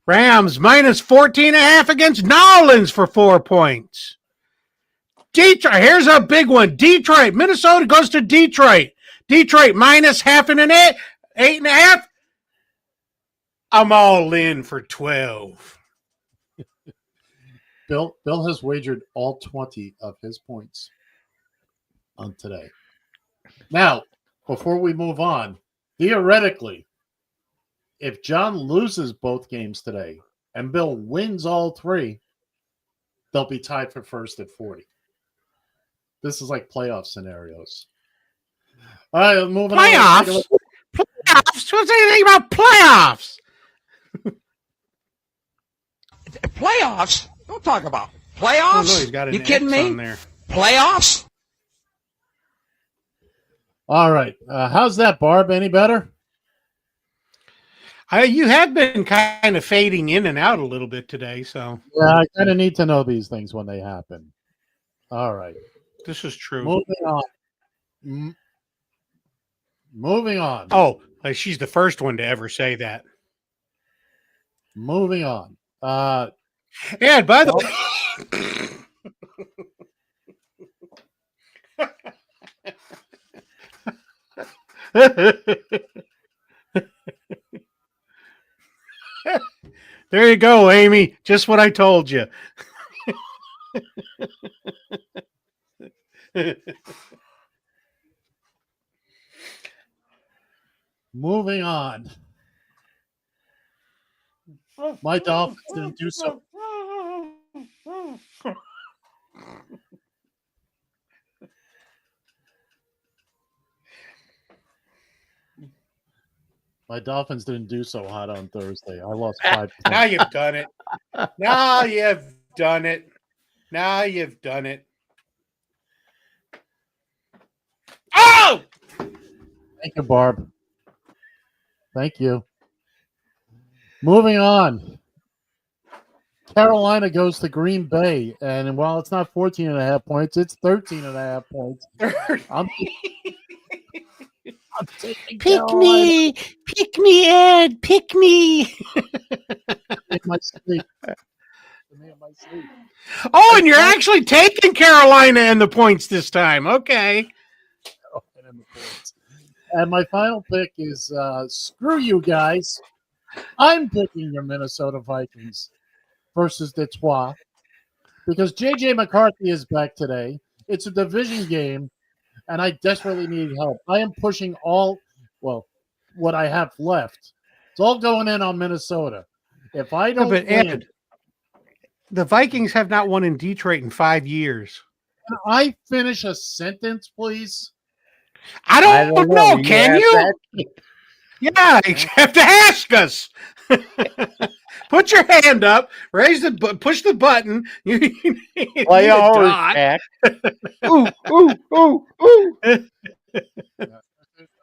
Rams minus 14.5 against Nolans for 4 points. Detroit, here's a big one. Minnesota goes to Detroit. Detroit minus 8.5. I'm all in for 12. Bill has wagered all 20 of his points on today. Now, before we move on, theoretically, if John loses both games today and Bill wins all three, they'll be tied for first at 40. This is like playoff scenarios. All right, moving on. Playoffs? What's anything about playoffs? Playoffs? Don't talk about playoffs. Oh, no, he's got an you kidding X me? on there. Playoffs? All right. How's that, Barb? Any better? You have been kind of fading in and out a little bit today, so. Yeah, I kind of need to know these things when they happen. All right. This is true. Moving on. Oh, she's the first one to ever say that. Moving on. And by the There you go, Amy. Just what I told you. Moving on. My Dolphins didn't do so. My Dolphins didn't do so hot on Thursday. I lost 5 points. Now you've done it. Now you've done it. Now you've done it. Oh! Thank you, Barb. Thank you. Moving on. Carolina goes to Green Bay, and while it's not 14.5 points, it's 13.5 points. I'm taking Carolina. Pick me, Ed, pick me. In my sleep. in my sleep. Oh, and you're actually taking Carolina and the points this time. Okay. And my final pick is screw you guys. I'm picking your Minnesota Vikings versus Detroit because J.J. McCarthy is back today. It's a division game, and I desperately need help. I am pushing what I have left. It's all going in on Minnesota. If I Yeah, don't but win, Ed, the Vikings have not won in Detroit in 5 years. can I finish a sentence, please? I don't know. Can you? Yeah, you have to ask us. Put your hand up, push the button. You need Play a ours, dot. Jack. Ooh, ooh, ooh, ooh. I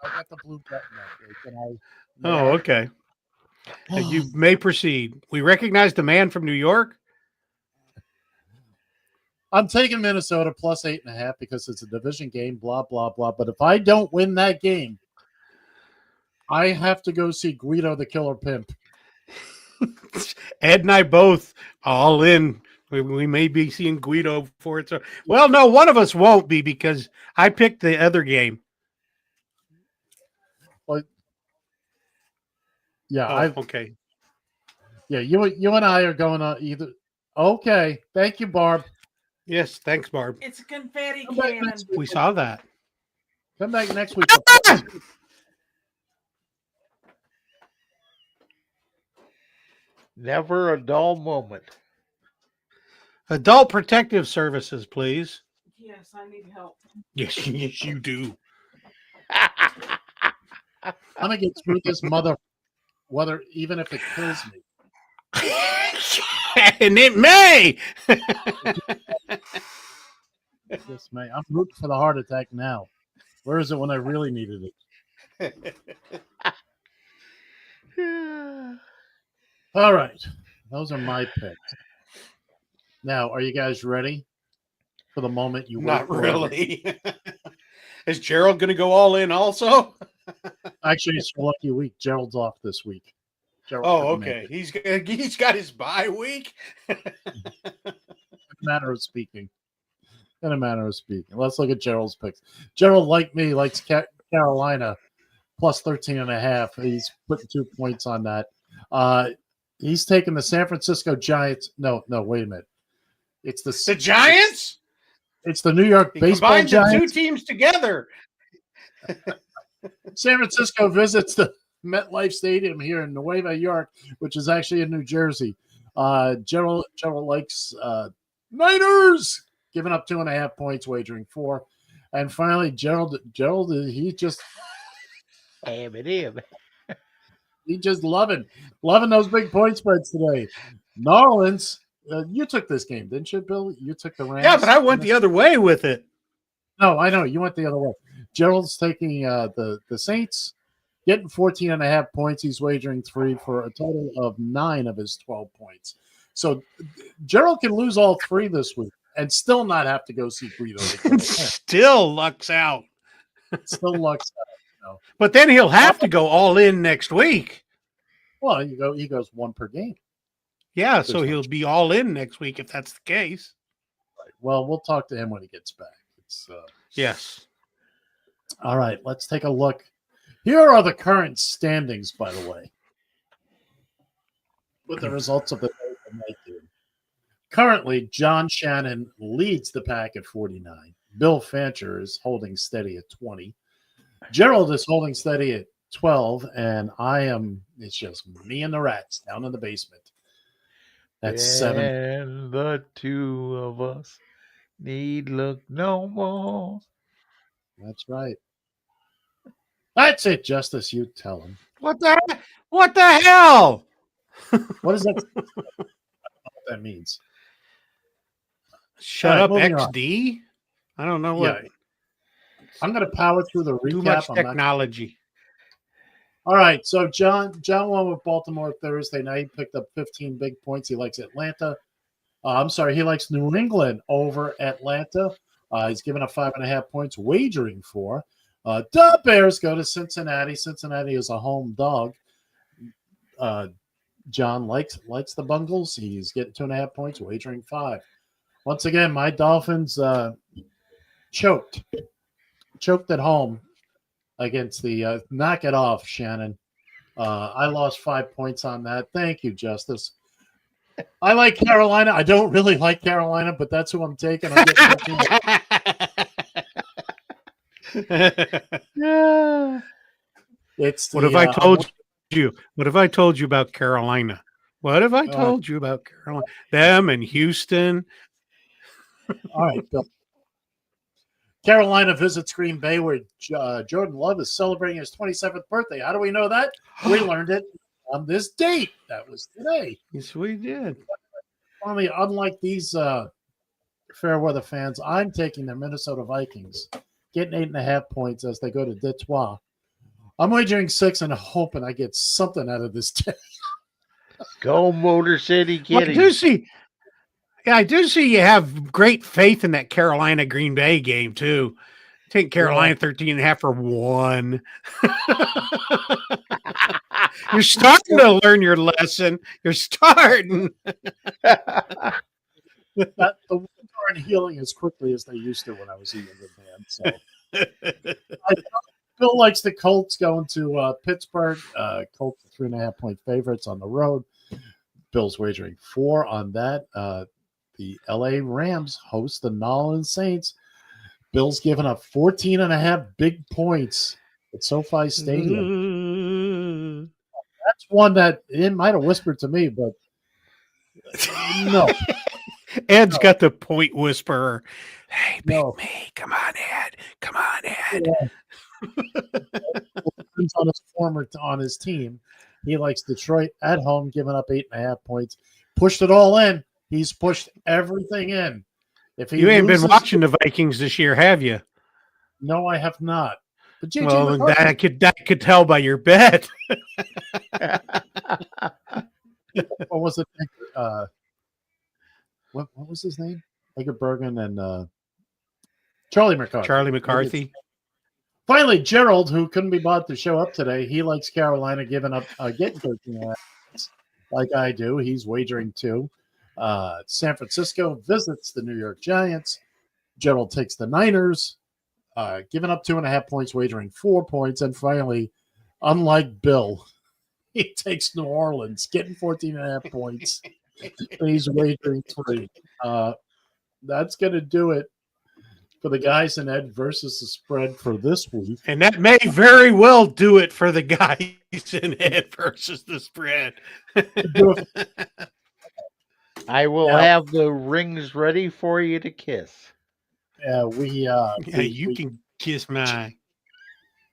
got the blue button up there. Can I? Oh, okay. You may proceed. We recognize the man from New York. I'm taking Minnesota plus 8.5 because it's a division game, blah, blah, blah. But if I don't win that game, I have to go see Guido the Killer Pimp. Ed and I both all in. We may be seeing Guido for it. So, well, no, one of us won't be because I picked the other game. But yeah, okay. Yeah, you and I are going on either. Okay, thank you, Barb. Yes, thanks, Barb. It's a confetti Come back cannon. next week. We saw that. Come back next week. Never a dull moment. Adult Protective Services, please. Yes, I need help. Yes, yes, you do. I'm gonna get through this even if it kills me. And it may. Yes, may. I'm rooting for the heart attack now. Where is it when I really needed it? All right, those are my picks. Now, are you guys ready for the moment you Not wait for? really. Is Gerald going to go all in also? Actually, it's a lucky week. Gerald's off this week. Oh, okay. He's got his bye week. In a matter of speaking. Let's look at Gerald's picks. Gerald, like me, likes Carolina plus 13.5. He's putting 2 points on that. He's taking the San Francisco Giants. No, wait a minute. It's the Giants? It's the New York baseball Giants. The two teams together. San Francisco visits the MetLife Stadium here in Nueva York, which is actually in New Jersey. Gerald likes Niners, giving up 2.5 points, wagering 4. And finally, Gerald, he just he just loving those big point spreads today. Narlands, you took this game, didn't you, Bill? You took the Rams. Yeah, but I went the other way with it. No, I know. You went the other way. Gerald's taking the Saints, getting 14.5 points. He's wagering 3 for a total of 9 of his 12 points. So Gerald can lose all 3 this week and still not have to go see Guido. Still lucks out. Still lucks out. You know. But then he'll have to go all in next week. Well, he goes 1 per game. Yeah, so he'll be all in next week if that's the case. Right. Well, we'll talk to him when he gets back. Yes. All right, let's take a look. Here are the current standings, by the way, with the results of the night game. Currently, John Shannon leads the pack at 49. Bill Fancher is holding steady at 20. Gerald is holding steady at 12, and it's just me and the rats down in the basement. That's 7. And the two of us need look no more. That's right. That's it, Justice. You tell him. What the hell? What is that? I don't know what that means. Shut up, moving XD. I don't know what. Yeah. I'm going to power through the recap. Too much technology. All right, so John won with Baltimore Thursday night. He picked up 15 big points. He likes Atlanta. He likes New England over Atlanta. He's given up 5.5 points, wagering 4. The Bears go to Cincinnati. Cincinnati is a home dog. John likes the Bungles. He's getting 2.5 points, wagering 5. Once again, my Dolphins choked at home against the knock it off, Shannon. I lost 5 points on that. Thank you, Justice. I like Carolina. I don't really like Carolina, but that's who I'm taking. I'm getting 15. Yeah. It's the, What have I told you? What have I told you about Carolina? What have I told you about Carolina? Them and Houston. All right, Bill. Carolina visits Green Bay, where Jordan Love is celebrating his 27th birthday. How do we know that? We learned it on this date. That was today. Yes, we did. Finally, unlike these fair weather fans, I'm taking the Minnesota Vikings, getting 8.5 points as they go to Detroit. I'm wagering 6 and hoping I get something out of this day. Go Motor City Well, Kitty. I do see you have great faith in that Carolina Green Bay game too. Take Carolina 13.5 for 1. You're starting to learn your lesson. You're starting. The wounds aren't healing as quickly as they used to when I was a younger man. So Bill likes the Colts going to Pittsburgh. Colts 3.5 point favorites on the road. Bill's wagering 4 on that. The LA Rams host the New Orleans Saints. Bill's giving up 14.5 big points at SoFi Stadium. That's one that it might have whispered to me, but no. Ed's got the point whisperer. Hey, Big me. Come on, Ed. Come on, Ed. On his team. He likes Detroit at home, giving up 8.5 points. Pushed it all in. He's pushed everything in. If you ain't been watching the Vikings this year, have you? No, I have not. But well, that could tell by your bet. What was it? What was his name? Edgar Bergen and Charlie McCarthy. Charlie McCarthy. Finally, Gerald, who couldn't be bothered to show up today, he likes Carolina getting 13 like I do. He's wagering 2. San Francisco visits the New York Giants. Gerald takes the Niners, giving up 2.5 points, wagering 4 points. And finally, unlike Bill, he takes New Orleans, getting 14.5 points. And he's wagering 3. That's going to do it for the guys in Ed versus the spread for this week. And that may very well do it for the guys in Ed versus the spread. I will have the rings ready for you to kiss. You can kiss mine.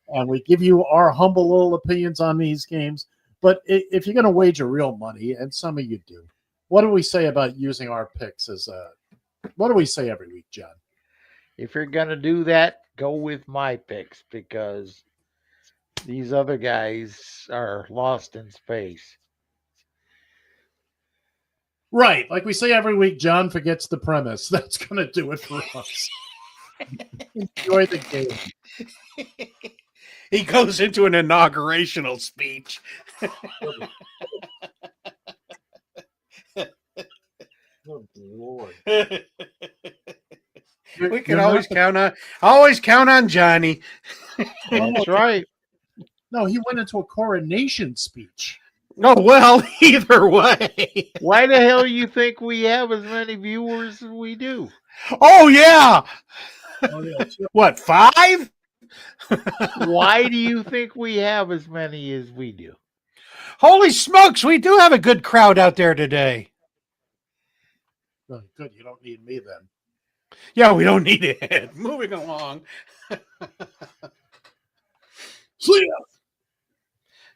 And we give you our humble little opinions on these games. But if you're going to wager real money, and some of you do, what do we say about using our picks as what do we say every week, John? If you're going to do that, go with my picks because these other guys are lost in space. Right. Like we say every week, John forgets the premise. That's going to do it for us. Enjoy the game. He goes into an inaugurational speech. Oh, Lord. We can always count on Johnny. That's right. No, he went into a coronation speech. Oh, well, either way. Why the hell do you think we have as many viewers as we do? Oh, yeah. What, 5? Why do you think we have as many as we do? Holy smokes, we do have a good crowd out there today. Oh, good. You don't need me then. Yeah, we don't need it. Moving along.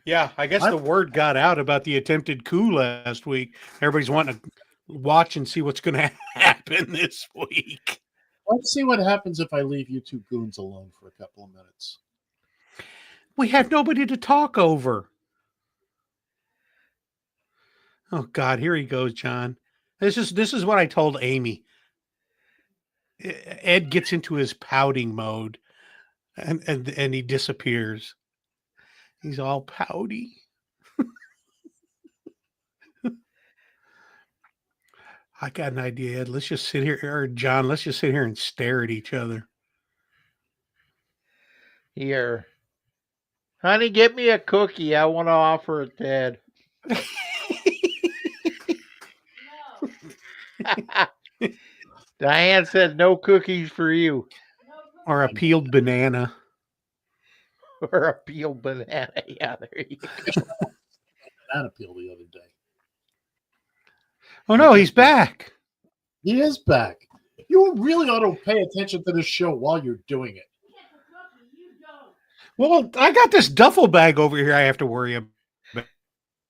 Yeah, I guess the word got out about the attempted coup last week. Everybody's wanting to watch and see what's going to happen this week. Let's see what happens if I leave you two goons alone for a couple of minutes. We have nobody to talk over. Oh, God, here he goes, John. This is what I told Amy. Ed gets into his pouting mode, and he disappears. He's all pouty. I got an idea, Ed. Let's just sit here, or John, let's just sit here and stare at each other. Here. Honey, get me a cookie. I want to offer it to Ed. Diane said no cookies for you. Or a peeled banana. Or a peeled banana. Yeah, there you go. Banana peel the other day. Oh no, he's back. He is back. You really ought to pay attention to this show while you're doing it. Well, I got this duffel bag over here I have to worry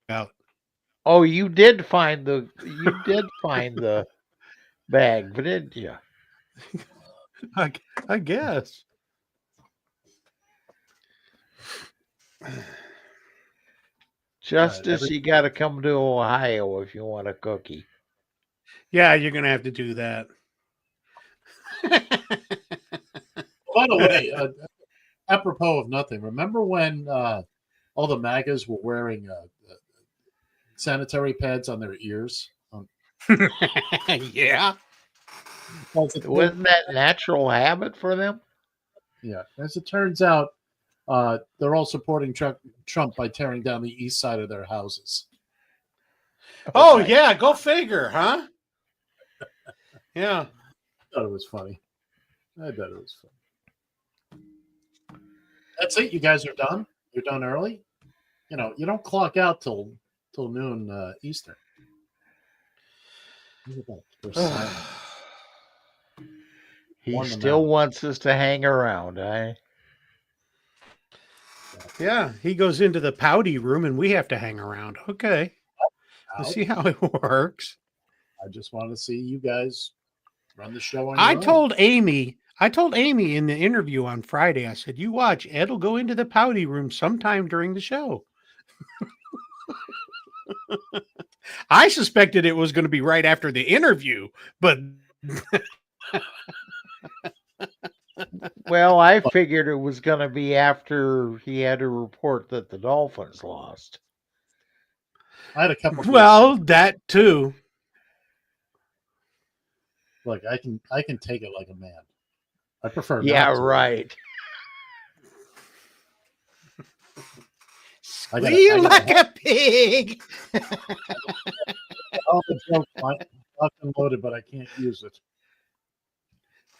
about. Oh, you did find the bag, didn't you? I guess. Justice, you got to come to Ohio if you want a cookie. Yeah, you're going to have to do that. By the way, apropos of nothing, remember when all the MAGAs were wearing sanitary pads on their ears? Yeah. Wasn't that natural habit for them? Yeah. As it turns out, they're all supporting Trump by tearing down the east side of their houses. Oh, yeah. Go figure, huh? Yeah. I thought it was funny. That's it. You guys are done? You're done early? You know, you don't clock out till noon Eastern. He still wants us to hang around, eh? Yeah, he goes into the pouty room and we have to hang around. Okay. Let's see how it works. I just want to see you guys run the show on I your own. told Amy in the interview on Friday, I said, you watch, Ed will go into the pouty room sometime during the show. I suspected it was going to be right after the interview, but well, I figured it was going to be after he had to report that the Dolphins lost. I had a couple. Well, that too. Look, I can take it like a man. I prefer. Yeah, not to. right. Squeal like a pig. All the joke locked and loaded, but I can't use it.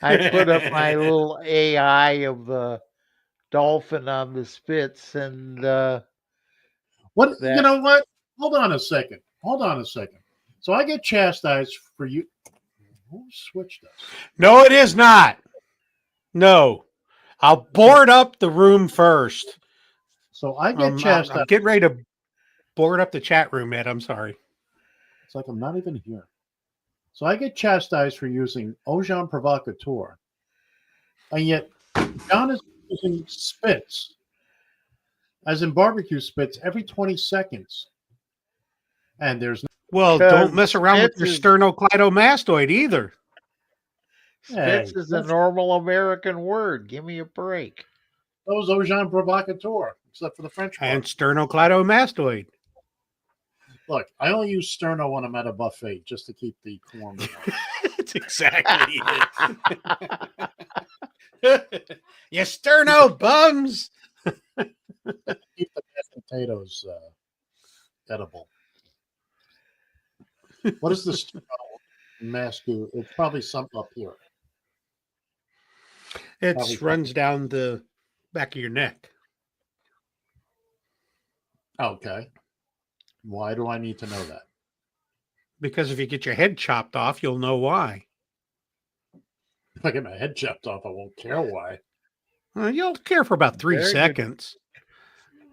I put up my little AI of the dolphin on the spits, and what you know what? Hold on a second. So I get chastised for you. Who switched us? No, it is not. No, I'll board up the room first. So I get chastised. I'm getting ready to board up the chat room, Ed. I'm sorry. It's like I'm not even here. So I get chastised for using Ojan Provocateur. And yet, John is using spits, as in barbecue spits, every 20 seconds. And there's well, don't mess around with your sternocleidomastoid either. Spits is a normal American word. Give me a break. That was Ojan Provocateur, except for the French part. And sternocleidomastoid. Look, I only use sterno when I'm at a buffet just to keep the corn. That's exactly it. You sterno bums. Keep the mashed potatoes edible. What is the sterno mask do? It's probably something up here. It runs down the back of your neck. Okay. Why do I need to know that? Because if you get your head chopped off, you'll know why. If I get my head chopped off, I won't care why. You'll care for about 3 seconds.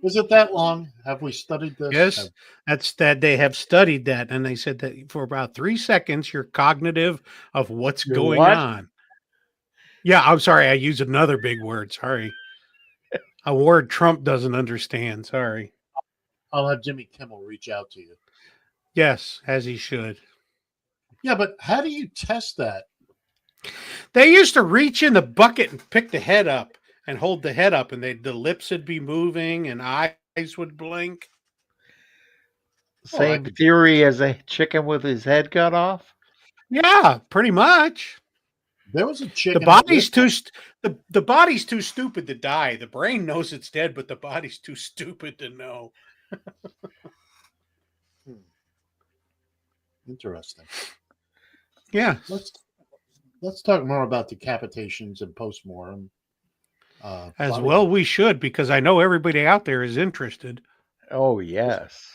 Is it that long? Have we studied this? Yes, that's that. They have studied that, and they said that for about 3 seconds, you're cognitive of what's going on. Yeah, I'm sorry. I used another big word. Sorry. A word Trump doesn't understand. Sorry. I'll have Jimmy Kimmel reach out to you. Yes, as he should. Yeah, but how do you test that? They used to reach in the bucket and pick the head up and hold the head up, and the lips would be moving and eyes would blink. Same theory as a chicken with his head cut off? Yeah, pretty much. There was a chick. The body's the body's too stupid to die. The brain knows it's dead, but the body's too stupid to know. Interesting. Yeah. Let's talk more about decapitations and postmortem. As well, we should, because I know everybody out there is interested. Oh yes.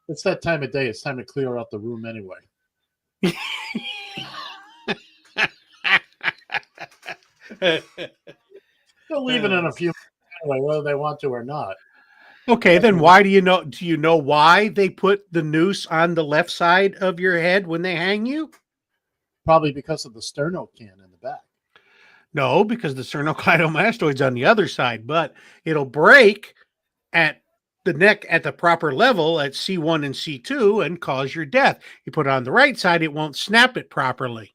It's that time of day. It's time to clear out the room anyway. They'll leave it in a few minutes anyway, whether they want to or not. Okay, then why do you know? Do you know why they put the noose on the left side of your head when they hang you? Probably because of the sternocan in the back. No, because the sternocleidomastoid's on the other side, but it'll break at the neck at the proper level at C1 and C2 and cause your death. You put it on the right side, it won't snap it properly.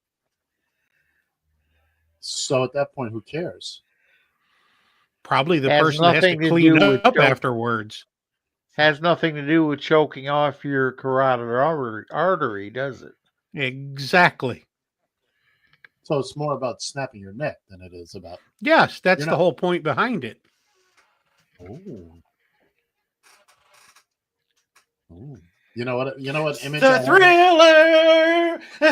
So at that point, who cares? Probably the Has person that has to nothing to clean do with up choke- afterwards. Has nothing to do with choking off your carotid artery, does it? Exactly. So it's more about snapping your neck than it is about. Yes, that's the whole point behind it. Oh. Ooh. You know what image The thriller. The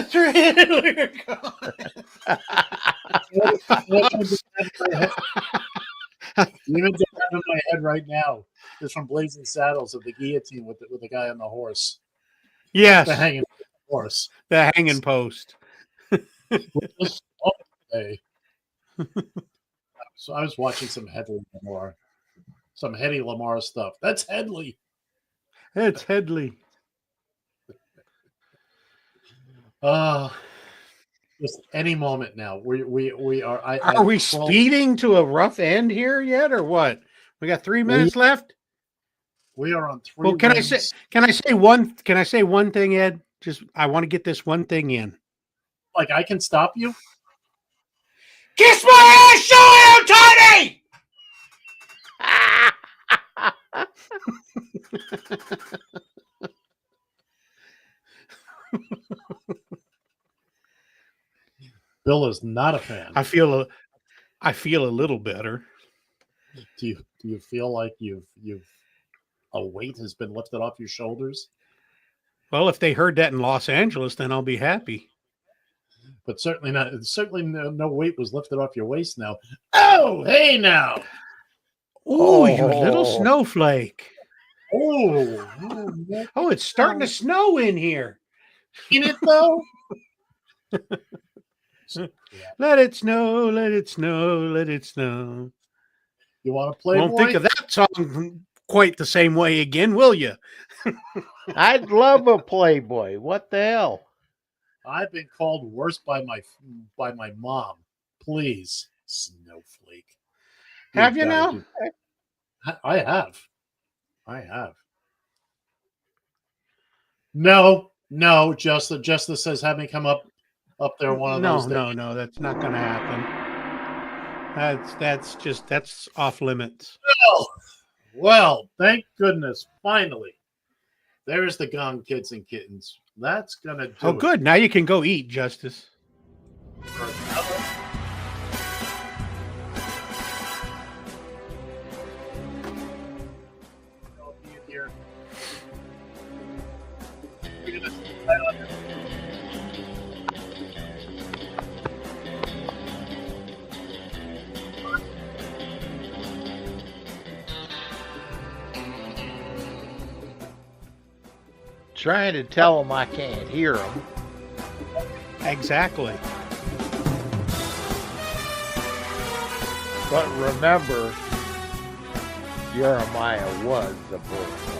image I have in my head right now is from Blazing Saddles of the guillotine with the guy on the horse. Yes. The hanging horse. The hanging post. So I was watching some Headley Lamar stuff. That's Headley. It's Headley. Just any moment now. We are. Are we speeding to a rough end here yet, or what? We got 3 minutes left. We are on 3. Well, can I say one thing, Ed? Just I want to get this one thing in. Like I can stop you? Kiss my ass, show him, Bill is not a fan. I feel a little better. Do you feel like you've a weight has been lifted off your shoulders? Well, if they heard that in Los Angeles, then I'll be happy. But certainly not. Certainly no weight was lifted off your waist now. Oh, hey now. Ooh, you little snowflake. Oh, it's starting to snow in here. In it though. Let it snow, let it snow, let it snow. You want to play? Won't think of that song quite the same way again, will you? I'd love a Playboy. What the hell? I've been called worse by my mom. Please, snowflake. Have you now? I have. No. Justice says have me come up there one of those days. No, that's not going to happen. That's off limits. Well, thank goodness, finally. There's the gong, kids and kittens. That's gonna do it. Good. Now you can go eat, Justice. Trying to tell them I can't hear them. Exactly. But remember, Jeremiah was a boy.